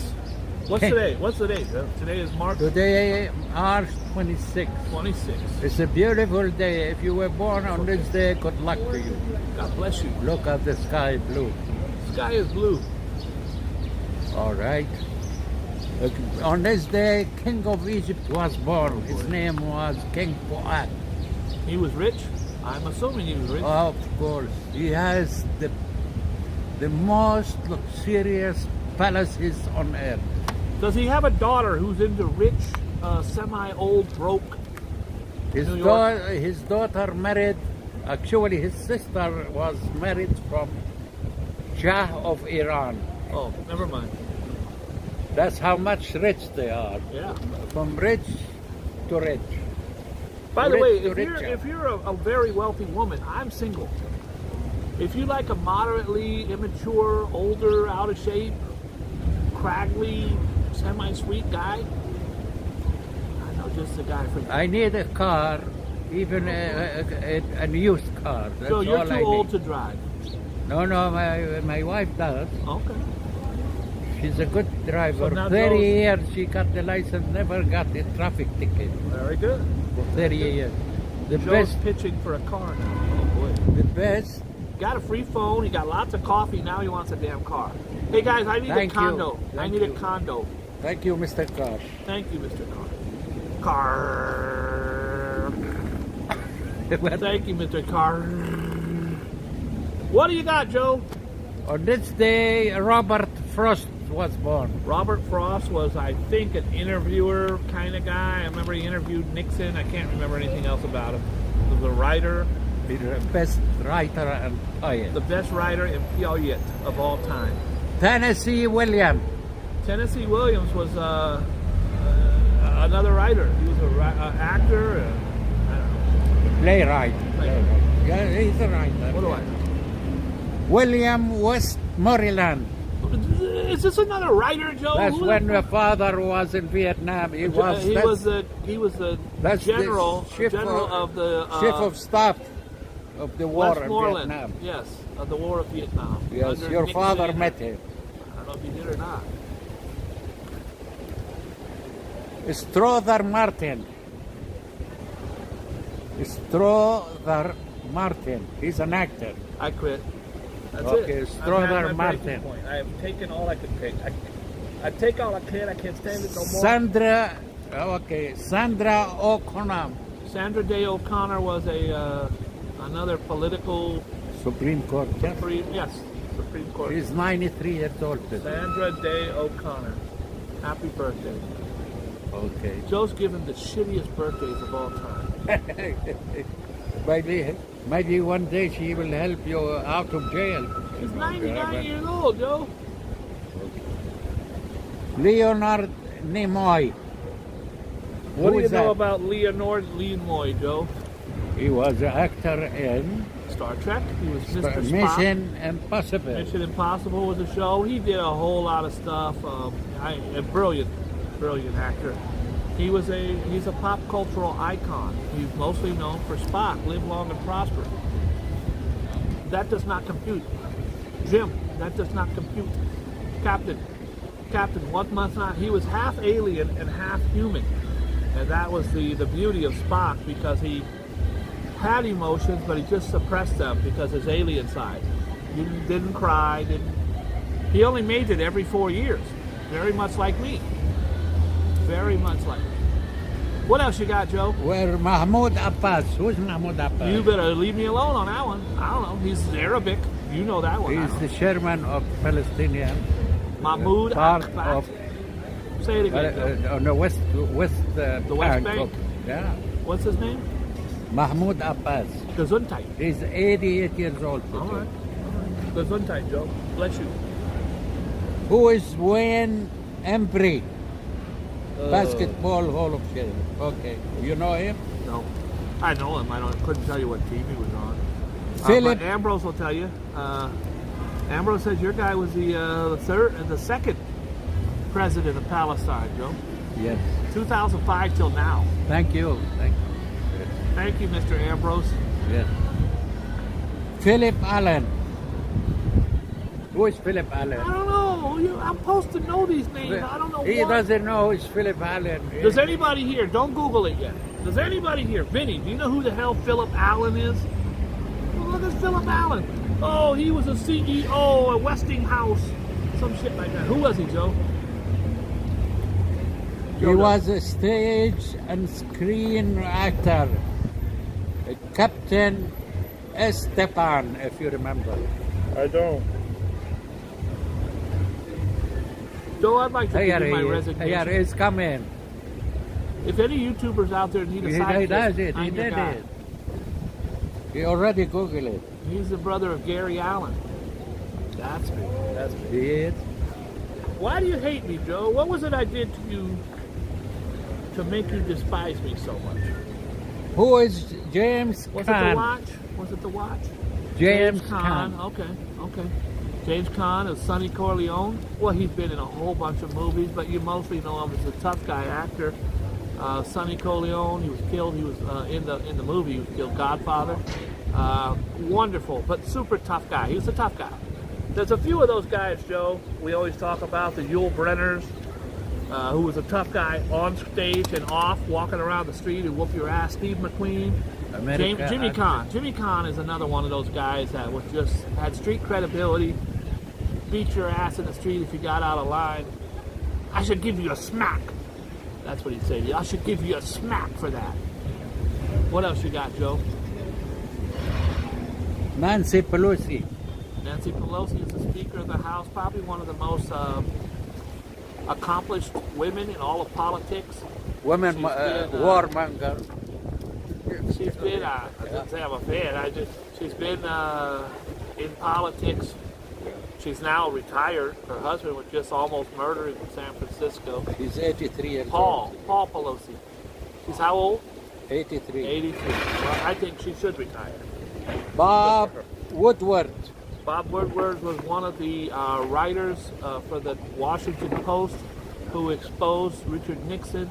What's today? What's the date, Joe? Today is March Today, March 26th. 26th. It's a beautiful day. If you were born on this day, good luck to you. God bless you. Look at the sky blue. Sky is blue. All right. On this day, King of Egypt was born. His name was King Fuad. He was rich? I'm assuming he was rich. Of course, he has the most luxurious palaces on earth. Does he have a daughter who's into rich, semi-old, broke? His New York? daughter married. Actually, his sister was married from Shah of Iran. Oh, never mind. That's how much rich they are. Yeah. From rich to rich. By the way, Rich to richer. if you're a very wealthy woman, I'm single. If you like a moderately immature, older, out of shape, craggly, semi-sweet guy, I know just the guy for you. I need a car even a used car. That's So you're all I too old need. to drive. No, my wife does. Okay. She's a good driver. So now 30 Joe's- years she got the license, never got a traffic ticket. Very good. For 30 years. The Joe's best, pitching for a car now. Oh boy. the best. Got a free phone. He got lots of coffee. Now he wants a damn car. Hey guys, I need Thank a condo. you. I Thank need you. a condo. Thank you, Mr. Carr. Thank you, Mr. Car. Thank you, Mr. Car. What do you got, Joe? On this day, Robert Frost was born. Robert Frost was, I think, an interviewer kind of guy. I remember he interviewed Nixon. I can't remember anything else about him. He was a writer, The best writer and poet. the best writer and poet of all time. Tennessee Williams. Tennessee Williams was another writer. He was an actor. I don't know. Playwright. Playwright. Yeah, he's a writer. What do I know? William Westmoreland. Is this another writer, Joe? That's Who when is- the father was in Vietnam. He was, he that's- was the that's the general chief of the chief of staff of the war in Westmoreland. Vietnam. Yes, of the War of Vietnam. Yes, Under your Nixon. father met him. I don't know if he did or not. Strother Martin. Strother Martin. He's an actor. I quit. That's Okay, it. Strother I'm at my breaking Martin. point. I have taken all I could take. I take all I can. I can't stand it no more. Sandra O'Connor. Sandra Day O'Connor was another political Supreme Court. Yes. Supreme Court. She's 93 years old today. Sandra Day O'Connor. Happy birthday. Okay. Joe's given the shittiest birthdays of all time. Maybe one day she will help you out of jail. He's 99 years old, Joe. Leonard Nimoy. What do Who you is know that? about Leonard Nimoy, Joe? He was an actor in Star Trek. He was Mr. Spock. Mission Impossible. Mission Impossible was a show. He did a whole lot of stuff. A brilliant actor. He's a pop cultural icon. He's mostly known for Spock, Live Long and Prosper. That does not compute. Jim, that does not compute. Captain, what must not? He was half alien and half human. And that was the beauty of Spock, because he had emotions, but he just suppressed them because his alien side. He didn't cry, he only made it every 4 years. Very much like me. Very much like me. What else you got, Joe? Where Mahmoud Abbas. Who's Mahmoud Abbas? You better leave me alone on that one. I don't know. He's Arabic. You know that one. I He's don't the chairman of Palestinian. Mahmoud part Abbas. of Say it again. Joe. on the west The West Bank. Yeah. What's his name? Mahmoud Abbas. Gesundheit. He's 88 years old. All right. Gesundheit, Joe. Bless you. Who is Wayne Embry? Basketball Hall of Fame. Okay. You know him? No. I know him. Couldn't tell you what team he was on. Philip. But Ambrose will tell you. Ambrose says your guy was the second president of Palestine, Joe. Yes. 2005 till now. Thank you. Thank you. Thank you, Mr. Ambrose. Yes. Philip Allen. Who is Philip Allen? I don't know. I'm supposed to know these names. I don't know He what. doesn't know who's Philip Allen. Does anybody here? Don't Google it yet. Does anybody here? Vinny, do you know who the hell Philip Allen is? Well, look at Philip Allen. Oh, he was a CEO at Westinghouse. Some shit like that. Who was he, Joe? He was a stage and screen actor. Captain Esteban, if you remember. I don't. Joe, I'd like to give you my resignation. Here he's coming. If any YouTubers out there need a He sidekick, does it. He I'm your did guy. it. He already Googled it. He's the brother of Gary Allen. That's me. That's me. He is. Why do you hate me, Joe? What was it I did to you to make you despise me so much? Who is James Was it the Caan? watch? Was it the watch? James Caan. Caan. Okay. James Caan is Sonny Corleone. Well, he's been in a whole bunch of movies, but you mostly know him as a tough guy actor. Sonny Corleone, he was killed. He was in the movie. He was killed. Godfather. Wonderful, but super tough guy. He was a tough guy. There's a few of those guys, Joe. We always talk about the Yul Brenners, who was a tough guy on stage and off, walking around the street and whoop your ass. Steve McQueen. Jimmy Kahn. Jimmy Kahn is another one of those guys that was just had street credibility. Beat your ass in the street if you got out of line. I should give you a smack. That's what he'd say to you. I should give you a smack for that. What else you got, Joe? Nancy Pelosi. Nancy Pelosi is the Speaker of the House, probably one of the most accomplished women in all of politics. Women warmonger. She's been, I didn't say I'm a fan, she's been in politics. She's now retired. Her husband was just almost murdered in San Francisco. She's 83 years old. Paul Pelosi. She's how old? 83. 83. Well, I think she should retire. Bob Woodward. Bob Woodward was one of the writers for the Washington Post who exposed Richard Nixon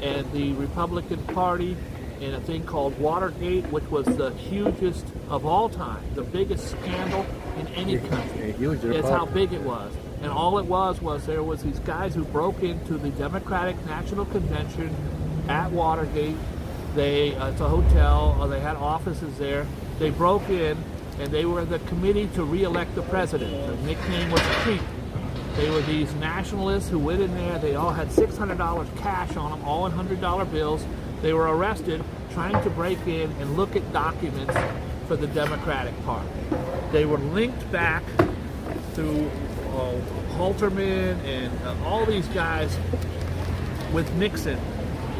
and the Republican Party in a thing called Watergate, which was the hugest of all time, the biggest scandal in any country. That's how big it was. And all it was there was these guys who broke into the Democratic National Convention at Watergate. It's a hotel, they had offices there. They broke in and they were the committee to re-elect the president. The nickname was Creep. They were these nationalists who went in there. They all had $600 cash on them, all in $100 bills. They were arrested trying to break in and look at documents for the Democratic Party. They were linked back to Halterman and all these guys with Nixon.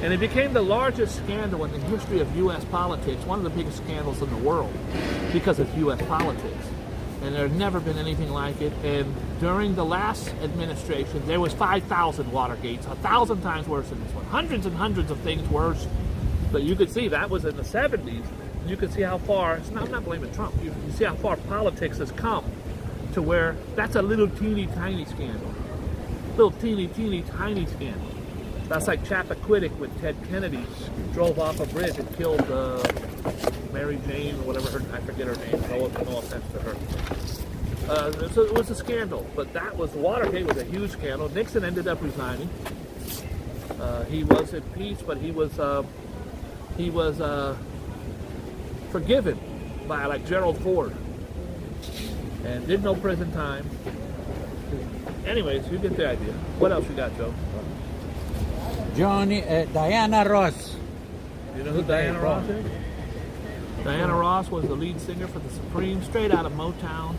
And it became the largest scandal in the history of U.S. politics, one of the biggest scandals in the world, because it's U.S. politics. And there had never been anything like it. And during the last administration, there was 5,000 Watergates, 1,000 times worse than this one. Hundreds and hundreds of things worse. But you could see that was in the 70s. You could see how far, I'm not blaming Trump, you see how far politics has come to where that's a little teeny tiny scandal. Little teeny tiny scandal. That's like Chappaquiddick when Ted Kennedy drove off a bridge and killed Mary Jane or whatever I forget her name. No offense to her. So it was a scandal, but Watergate was a huge scandal. Nixon ended up resigning. He was impeached, but he was forgiven by like Gerald Ford, and did no prison time. Anyways, you get the idea. What else you got, Joe? Diana Ross. You know who Diana Ross is? Diana Ross was the lead singer for the Supremes, straight out of Motown.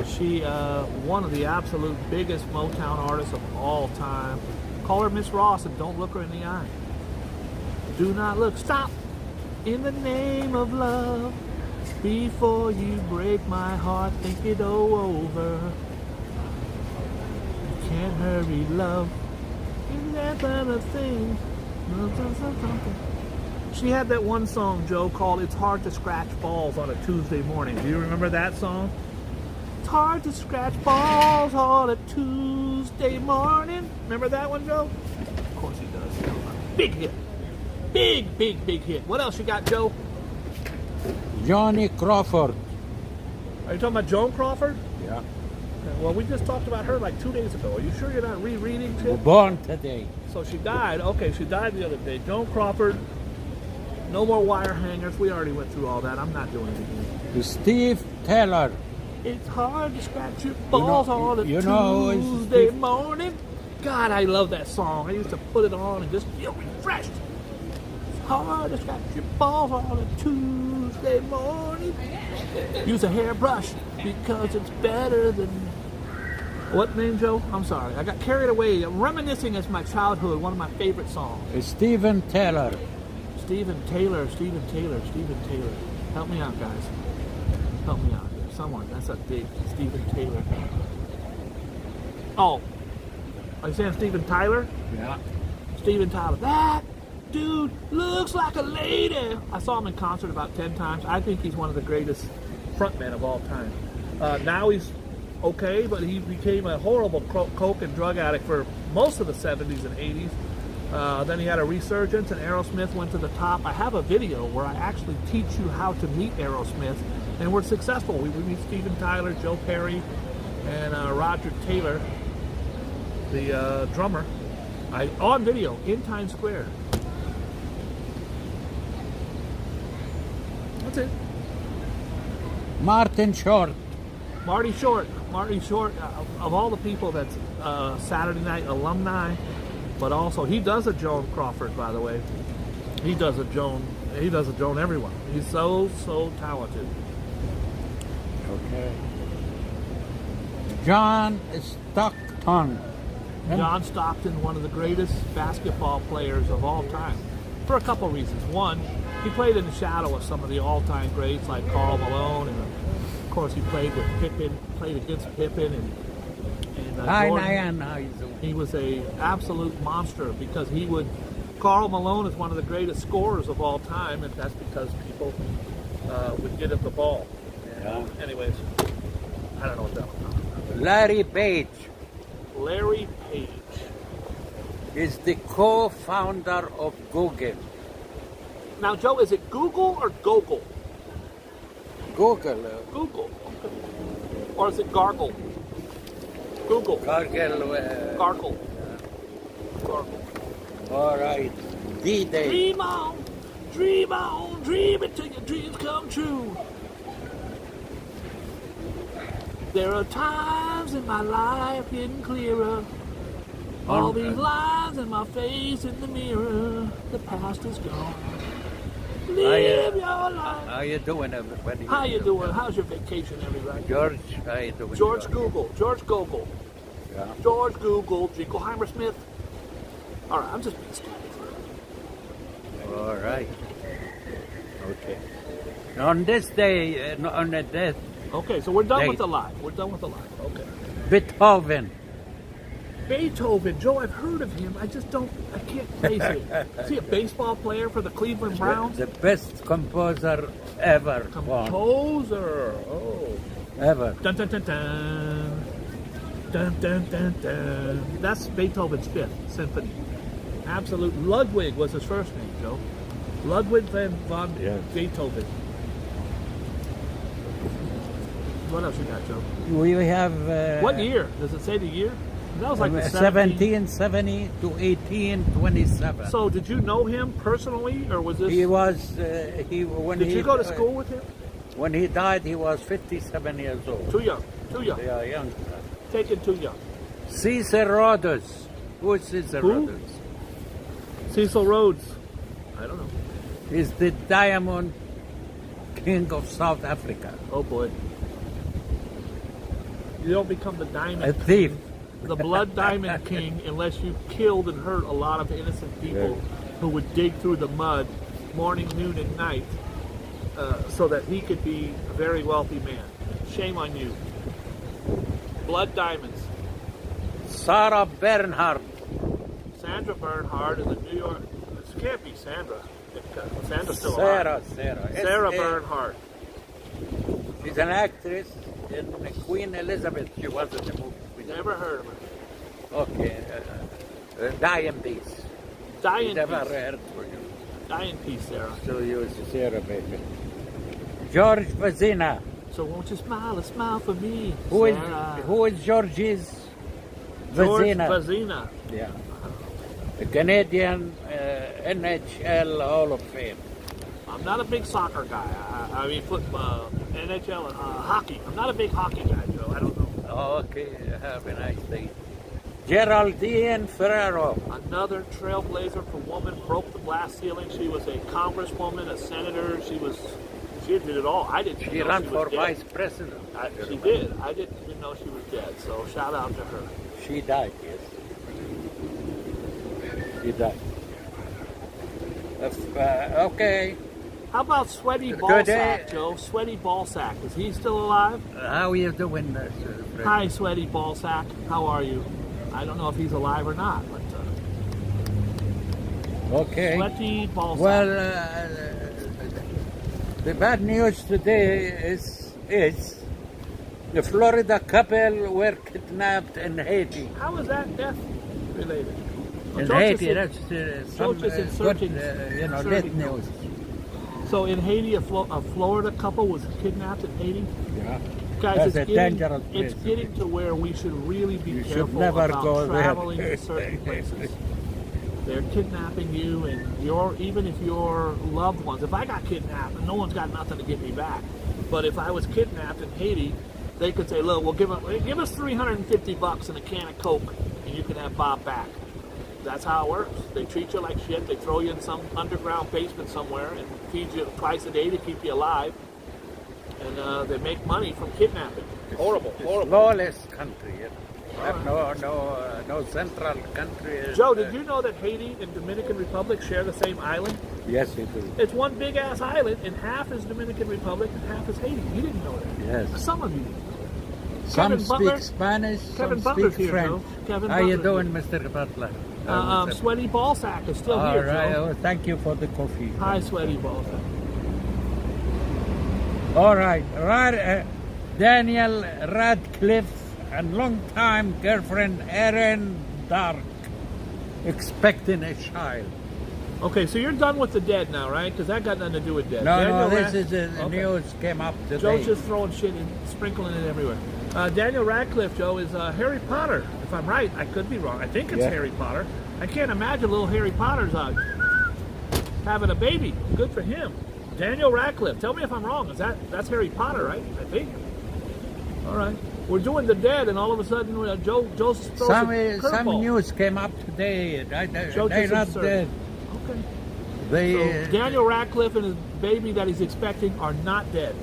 She, one of the absolute biggest Motown artists of all time. Call her Miss Ross and don't look her in the eye. Do not look. Stop! In the name of love, before you break my heart, think it all over. You can't hurry, love. That's a thing. She had that one song, Joe, called It's Hard to Scratch Balls on a Tuesday Morning. Do you remember that song? It's hard to scratch balls on a Tuesday morning. Remember that one, Joe? Of course he does. Big hit. Big hit. What else you got, Joe? Johnny Crawford. Are you talking about Joan Crawford? Yeah. Well, we just talked about her like 2 days ago. Are you sure you're not rereading shit? Born today. So she died. Okay, she died the other day. Joan Crawford. No more wire hangers. We already went through all that. I'm not doing anything. Steve Taylor. It's hard to scratch your balls on a Tuesday Tuesday morning. God, I love that song. I used to put it on and just feel refreshed. It's hard to scratch your balls on a Tuesday morning. Use a hairbrush because it's better than... What name, Joe? I'm sorry. I got carried away. Reminiscing is my childhood, one of my favorite songs. Steven Taylor. Steven Taylor. Help me out, guys. Help me out here. Someone. That's a big Steven Taylor. Oh. Are you saying Steven Tyler? Yeah. Steven Tyler. That dude looks like a lady. I saw him in concert about 10 times. I think he's one of the greatest frontmen of all time. Now he's okay, but he became a horrible coke and drug addict for most of the 70s and 80s. Then he had a resurgence, and Aerosmith went to the top. I have a video where I actually teach you how to meet Aerosmith, and we're successful. We meet Steven Tyler, Joe Perry, and Roger Taylor, the drummer, on video in Times Square. That's it. Martin Short. Marty Short, of all the people that's Saturday Night alumni, but also he does a Joan Crawford, by the way. He does a Joan everyone. He's so talented. Okay. John Stockton. John Stockton, one of the greatest basketball players of all time, for a couple reasons. One, he played in the shadow of some of the all-time greats like Karl Malone, and of course he played with Pippen, played against Pippen, and Jordan. He was a absolute monster because Karl Malone is one of the greatest scorers of all time, and that's because people would get him the ball. Yeah. Anyways, I don't know what that was. Larry Page Larry Page is the co-founder of Google. Now, Joe, is it Google or Gogol? Google. Google. Okay. Or is it Gargle? Google. Gargle. Gargle. Gargle. All right. D-Day. Dream on, dream it till your dreams come true. There are times in my life getting clearer. All these lines in my face in the mirror. The past is gone. Live your life. How you doing, everybody? How you doing? How's your vacation, everybody? George, how you doing? George Google. George Gogol. Yeah. George Google. Jingleheimer Smith. All right, I'm just being stupid. All right. Okay. On this day, on the death, Okay, so we're done Hey. with the live. We're done with the live. Okay. Beethoven. Beethoven. Joe, I've heard of him. I can't place it. Is he a baseball player for the Cleveland Browns? The best composer ever. born. Composer. Oh. Ever. Dun dun dun dun. Dun dun dun dun. That's Beethoven's Fifth Symphony. Absolute. Ludwig was his first name, Joe. Ludwig von Yes. Beethoven. What else you got, Joe? We have... What year? Does it say the year? That was like the 1770 to 1827. So did you know him personally, or was this... He was... when Did he, you go to school with him? When he died, he was 57 years old. Too young. Too young. Yeah, young. Taken too young. Cecil Rhodes. Who is Cecil Who? Rhodes? Cecil Rhodes. I don't know. He's the Diamond King of South Africa. Oh boy. You don't become the A diamond, thief. the blood diamond king, unless you killed and hurt a lot of innocent people who would dig through the mud morning, noon, and night, so that he could be a very wealthy man. Shame on you. Blood diamonds. Sarah Bernhardt. Sandra Bernhard is a New York. This can't be Sandra. Sandra's still alive. Sarah. Sarah S.A. Bernhardt. She's an actress in Queen Elizabeth. She was in the movie. Never heard of her. Okay. Die in Peace. Die in Never peace. heard for you. Die in peace, Sarah. So you was Sarah, baby. George Vazina. So won't you smile a smile for me, Who is Sarah? George's George Vazina? Vazina. Yeah. The Canadian NHL Hall of Fame. I'm not a big soccer guy. I mean, football, NHL, hockey. I'm not a big hockey guy, Joe. I don't know. Okay, have a nice day. Geraldine Ferrero. Another trailblazer for woman, broke the glass ceiling. She was a congresswoman, a senator. She did it all. I didn't She know ran she for was dead. vice president. She did. I didn't even know she was dead. So shout out to her. She died, yes. She died. Okay. How about Sweaty Good Ballsack, day. Joe? Sweaty Ballsack. Is he still alive? How are you doing, Fred? Hi, Sweaty Ballsack. How are you? I don't know if he's alive or not, but Okay. Sweaty Ballsack. Well, the bad news today is the Florida couple were kidnapped in Haiti. How is that death related? In George Haiti, is- that's George some is inserting- good, inserting lit news. So in Haiti, a Florida couple was kidnapped in Haiti. Yeah. Guys, That's it's a getting, dangerous place. it's getting to where we should really be You should careful never about go there. traveling to certain places. They're kidnapping you, and even if your loved ones. If I got kidnapped, no one's got nothing to get me back. But if I was kidnapped in Haiti, they could say, "Look, we'll give us $350 and a can of Coke, and you can have Bob back." That's how it works. They treat you like shit. They throw you in some underground basement somewhere and feed you twice a day to keep you alive. And they make money from kidnapping. Horrible, horrible. Lawless country. No central country. Joe, did you know that Haiti and Dominican Republic share the same island? Yes, it is. It's one big ass island, and half is Dominican Republic and half is Haiti. You didn't know that. Yes. Some of you didn't. Some Kevin Butler? speak Spanish, Kevin some Butler's speak here, French. Joe. Kevin How you Butler's doing, Mr. Butler? Sweaty Ballsack is still All here, right. Joe. Oh, thank you for the coffee. Hi, Sweaty Ballsack. All right. Daniel Radcliffe and longtime girlfriend Erin Dark expecting a child. Okay, so you're done with the dead now, right? Because that got nothing to do with dead. No, Daniel this Rad- is the Okay. news came up today. Joe's just throwing shit and sprinkling it everywhere. Daniel Radcliffe, Joe, is Harry Potter. If I'm right, I could be wrong. I think it's Yeah. Harry Potter. I can't imagine little Harry Potter's having a baby. Good for him. Daniel Radcliffe. Tell me if I'm wrong. That's Harry Potter, right? I think. All right. We're doing the dead, and all of a sudden, Joe's throwing Some news came up today. Joe They just not inserted. dead. Okay. So Daniel Radcliffe and his baby that he's expecting are not dead.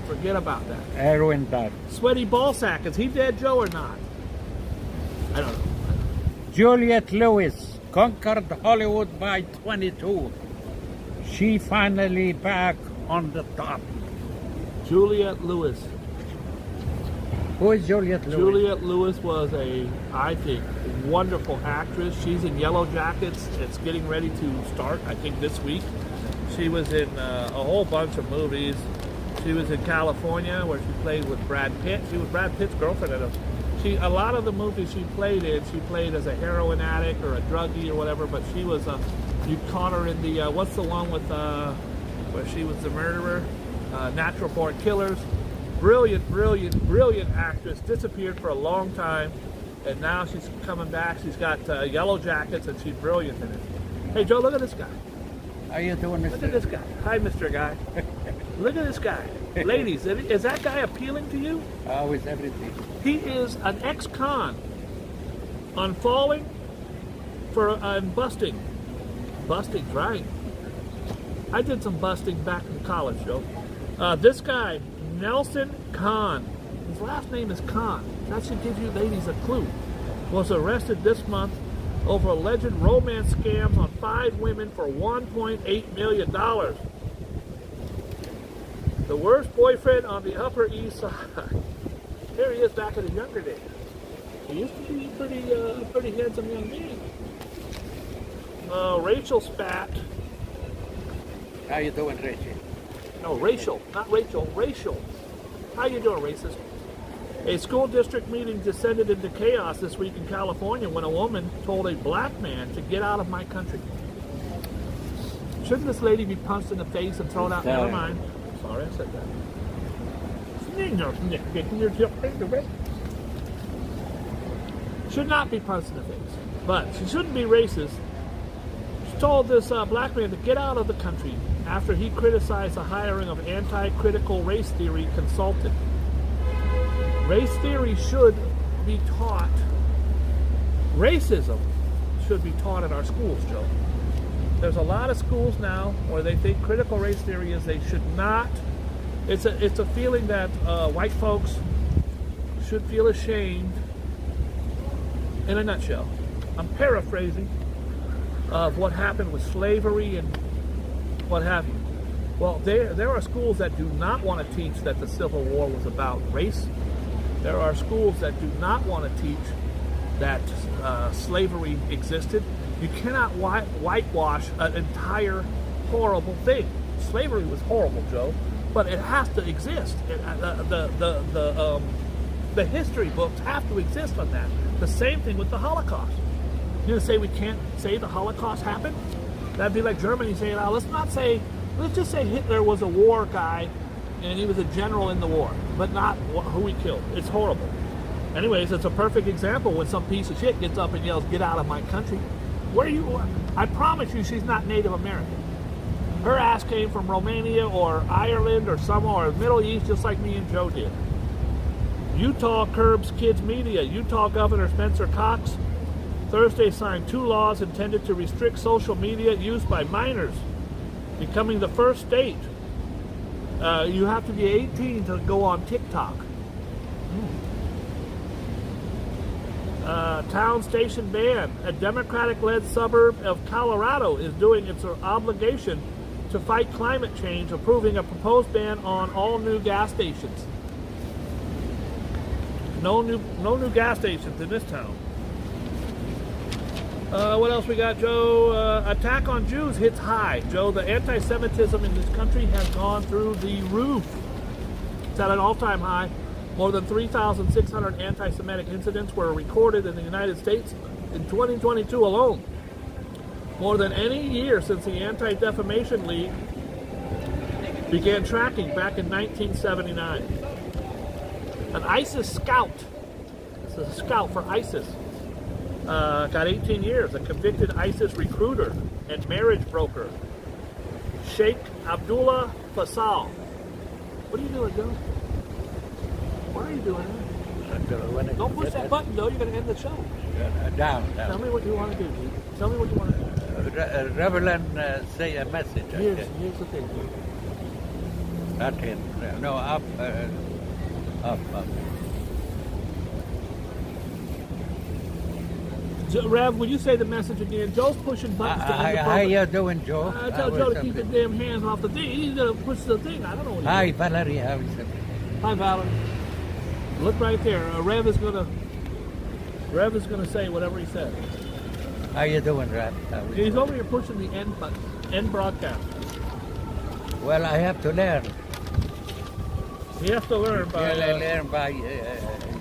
Forget about that. Erwin Dark. Sweaty Ballsack, is he dead, Joe, or not? I don't know. Juliette Lewis conquered Hollywood by 22. She finally back on the top. Juliette Lewis. Who is Juliette Lewis? Juliette Lewis was I think, wonderful actress. She's in Yellow Jackets. It's getting ready to start, I think, this week. She was in a whole bunch of movies. She was in California, where she played with Brad Pitt. She was Brad Pitt's girlfriend. A lot of the movies she played in, she played as a heroin addict or a druggie or whatever. But she was you caught her in the what's the one with where she was the murderer, Natural Born Killers. Brilliant, brilliant, brilliant actress. Disappeared for a long time, and now she's coming back. She's got Yellow Jackets, and she's brilliant in it. Hey, Joe, look at this guy. How you doing, Look at this guy. Hi, Mr. Guy. Look at this guy. Ladies, is that guy appealing to you? How is everything? He is an ex-con on falling for busting. Busting's right. I did some busting back in college, Joe. This guy, Nelson Kahn, his last name is Kahn. That should give you ladies a clue. Was arrested this month over alleged romance scams on 5 women for $1.8 million. The worst boyfriend on the Upper East Side. Here he is back in his younger days. He used to be pretty handsome young man. Rachel Spat. How you doing, Reggie? No, Rachel, not Rachel, racial. How you doing, racist? A school district meeting descended into chaos this week in California when a woman told a black man to get out of my country. Shouldn't this lady be punched in the face and thrown out? Never mind. Sorry, I said that. Should not be punched in the face. But she shouldn't be racist. She told this black man to get out of the country after he criticized the hiring of anti-critical race theory consultant. Race theory should be taught. Racism should be taught in our schools, Joe. There's a lot of schools now where they think critical race theory is they should not. It's a feeling that white folks should feel ashamed. In a nutshell, I'm paraphrasing of what happened with slavery and what have you. Well, there are schools that do not want to teach that the Civil War was about race. There are schools that do not want to teach that slavery existed. You cannot whitewash an entire horrible thing. Slavery was horrible, Joe, but it has to exist. The history books have to exist on that. The same thing with the Holocaust. You're gonna say we can't say the Holocaust happened? That'd be like Germany saying, "Oh, let's just say Hitler was a war guy, and he was a general in the war, but not who he killed." It's horrible. Anyways, it's a perfect example when some piece of shit gets up and yells, "Get out of my country." Where are you? I promise you, she's not Native American. Her ass came from Romania or Ireland or somewhere, or Middle East, just like me and Joe did. Utah curbs kids' media. Utah Governor Spencer Cox Thursday signed 2 laws intended to restrict social media use by minors, becoming the first state. You have to be 18 to go on TikTok. Town station ban. A Democratic-led suburb of Colorado is doing its obligation to fight climate change, approving a proposed ban on all new gas stations. No new gas stations in this town. What else we got, Joe? Attack on Jews hits high. Joe, the anti-Semitism in this country has gone through the roof. It's at an all-time high. More than 3,600 anti-Semitic incidents were recorded in the United States in 2022 alone. More than any year since the Anti-Defamation League began tracking back in 1979. An ISIS scout, this is a scout for ISIS, got 18 years. A convicted ISIS recruiter and marriage broker, Sheikh Abdullah Faisal. What are you doing, Joe? What are you doing? Don't push that button, though. You're going to end the show. Down. Tell me what you want to do, dude. Tell me what you want to do. Reverend, say a message. Here's the thing, dude. Okay. No, up. Rev, will you say the message again? Joe's pushing buttons to end the How program. you doing, Joe? Tell Joe to keep his damn hands off the thing. He's going to push the thing. I don't know what he's Hi, Valerie. How is it? Hi, Valerie. Look right there. Rev is gonna say whatever he said. How you doing, Rev? He's over here pushing the end button, end broadcast. Well, I have to learn. He has to learn by. learn by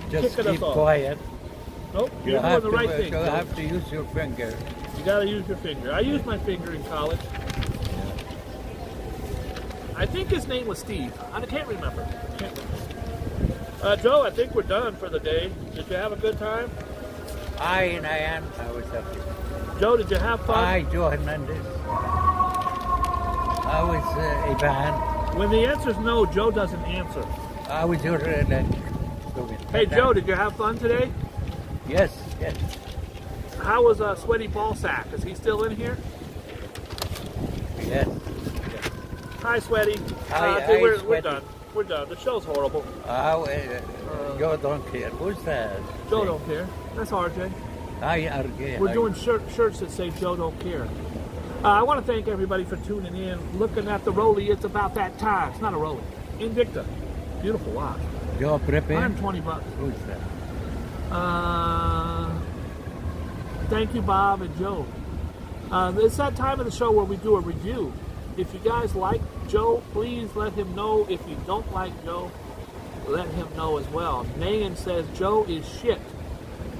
just kicking us keep off. quiet. Nope, you're doing the right thing. You Joe. have to use your finger. You gotta use your finger. I used my finger in college. I think his name was Steve. I can't remember. Joe, I think we're done for the day. Did you have a good time? I was happy. Joe, did you have fun? Hi, Joe Hernandez. I was Ivan. When the answer's no, Joe doesn't answer. I was your Hey, Joe, did you have fun today? Yes. How was Sweaty Ballsack? Is he still in here? Yes. Hi, Sweaty. Hi, we're Sweaty. done. We're done. The show's horrible. Joe don't care. Who's that? Joe don't care. That's RJ. Hi, RJ. We're doing shirts that say Joe don't care. I want to thank everybody for tuning in, looking at the Rollie. It's about that time. It's not a Rollie. Invicta. Beautiful watch. Joe, prepare. $120. Who's that? Thank you, Bob and Joe. It's that time of the show where we do a review. If you guys like Joe, please let him know. If you don't like Joe, let him know as well. Nayan says Joe is shit.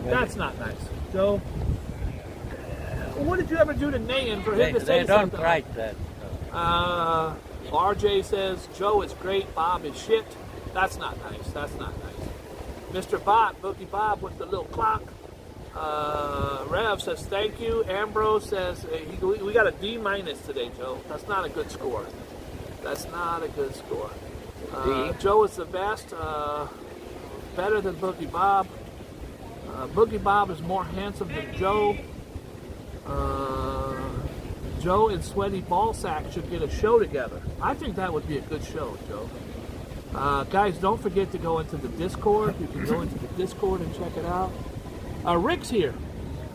That's not nice. Joe, what did you ever do to Nayan for him to say They don't something? write that. RJ says Joe is great, Bob is shit. That's not nice. That's not nice. Mr. Bot, Boogie Bob with the little clock. Rev says thank you. Ambrose says we got a D- today, Joe. That's not a good score. That's not a good score. Joe is the best. Better than Boogie Bob. Boogie Bob is more handsome than Joe. Joe and Sweaty Ballsack should get a show together. I think that would be a good show, Joe. Guys, don't forget to go into the Discord. You can go into the Discord and check it out. Rick's here.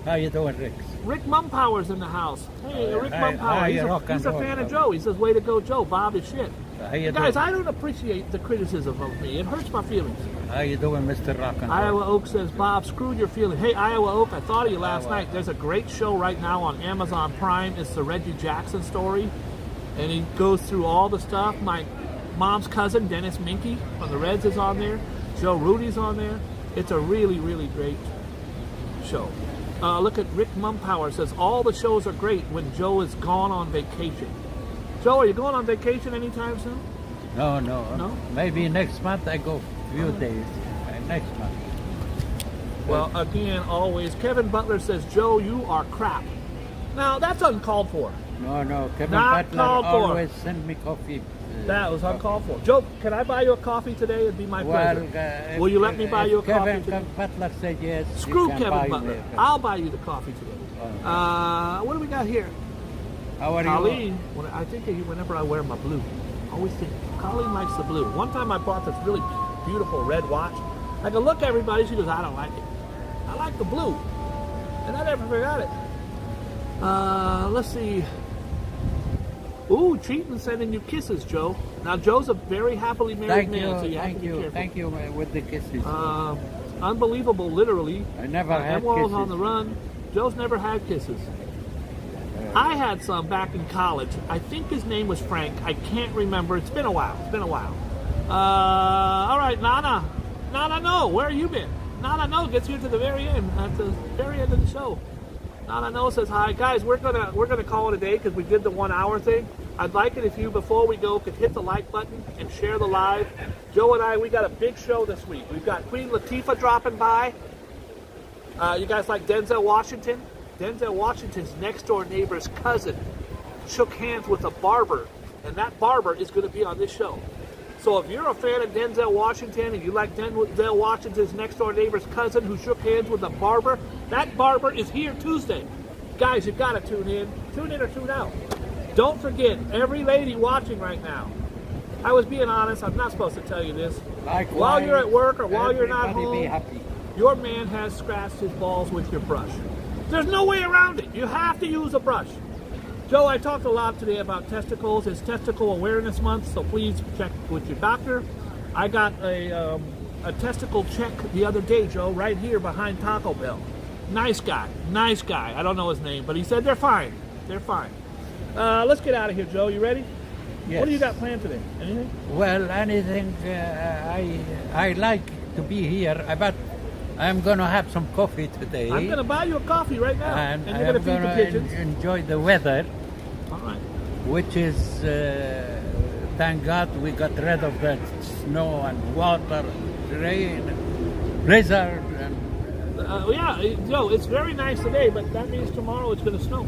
How you doing, Rick? Rick Mumpower's in the house. Hey, Rick Hi, Mumpower. He's a fan of Joe. He says, way to go, Joe. Bob is shit. How you Guys, doing? I don't appreciate the criticism of me. It hurts my feelings. How you doing, Mr. Rock and Roll? Iowa Oak says, Bob, screw your feelings. Hey, Iowa Oak, I thought of you last night. There's a great show right now on Amazon Prime. It's the Reggie Jackson story. And he goes through all the stuff. My mom's cousin, Dennis Minke from the Reds, is on there. Joe Rudy's on there. It's a really, really great show. Look at Rick Mumpower says all the shows are great when Joe is gone on vacation. Joe, are you going on vacation anytime soon? No. No? Maybe next month I go few days. Next month. Well, again, always. Kevin Butler says, Joe, you are crap. Now, that's uncalled for. No. Kevin Not Butler called for. always send me coffee. That was uncalled for. Joe, can I buy you a coffee today? It'd be my pleasure. Will you let me buy you a coffee today? Kevin Butler said yes. Screw you can Kevin buy Butler. me. I'll buy you the coffee today. What do we got here? How are you? Colleen, I think whenever I wear my blue, I always think Colleen likes the blue. One time I bought this really beautiful red watch. I go, look, everybody. She goes, I don't like it. I like the blue. And I never forgot it. Let's see. Ooh, Cheatin' sending you kisses, Joe. Now, Joe's a very happily married man, so you have to be careful. Thank you with the kisses. Unbelievable, literally. I never had Emerald's kisses. on the run. Joe's never had kisses. I had some back in college. I think his name was Frank. I can't remember. It's been a while. All right, Nana. Nana, no. Where have you been? Nana, no. Gets here to the very end. At the very end of the show. Nana, no says hi. Guys, we're gonna call it a day because we did the 1 hour thing. I'd like it if you, before we go, could hit the like button and share the live. Joe and I, we got a big show this week. We've got Queen Latifah dropping by. You guys like Denzel Washington? Denzel Washington's next door neighbor's cousin shook hands with a barber, and that barber is going to be on this show. So if you're a fan of Denzel Washington and you like Denzel Washington's next door neighbor's cousin who shook hands with a barber, that barber is here Tuesday. Guys, you've got to tune in. Tune in or tune out. Don't forget, every lady watching right now, I was being honest, I'm not supposed to tell you this. Likewise, while you're at work or while you're not everybody be home, happy. your man has scratched his balls with your brush. There's no way around it. You have to use a brush. Joe, I talked a lot today about testicles. It's Testicle Awareness Month, so please check with your doctor. I got a testicle check the other day, Joe, right here behind Taco Bell. Nice guy. I don't know his name, but he said they're fine. Let's get out of here, Joe. You ready? Yes. What do you got planned today? Anything? Well, anything. I like to be here, but I'm going to have some coffee today. I'm going to buy you a coffee right now, and you're going to feed the pigeons. Enjoy the weather, All right. which is, thank God, we got rid of that snow and water, rain, blizzard. Yeah, Joe, it's very nice today, but that means tomorrow it's going to snow.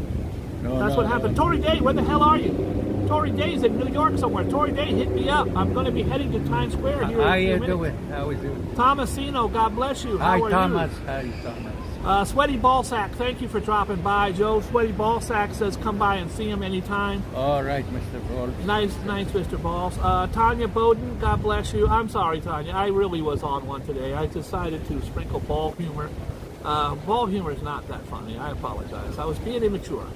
That's what happened. Tory Day, where the hell are you? Tory Day's in New York somewhere. Tory Day, hit me up. I'm going to be heading to Times Square here How in a few you minutes. doing? How is it? Thomasino, God bless you. How are Thomas. you? Hi, Thomas. Sweaty Ballsack, thank you for dropping by, Joe. Sweaty Ballsack says come by and see him anytime. All right, Mr. Balls. Nice, Mr. Balls. Tanya Bowden, God bless you. I'm sorry, Tanya. I really was on one today. I decided to sprinkle ball humor. Ball humor is not that funny. I apologize. I was being immature.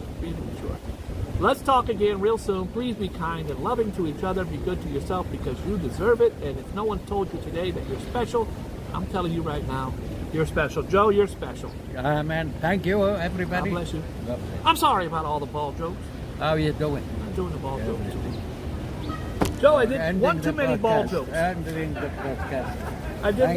Let's talk again real soon. Please be kind and loving to each other. Be good to yourself because you deserve it. And if no one told you today that you're special, I'm telling you right now, you're special. Joe, you're special. Man, thank you, everybody. God bless you. God bless. I'm sorry about all the ball jokes. How you doing? I'm doing the ball jokes. Joe, I did one too many ball jokes. Ending the broadcast. I did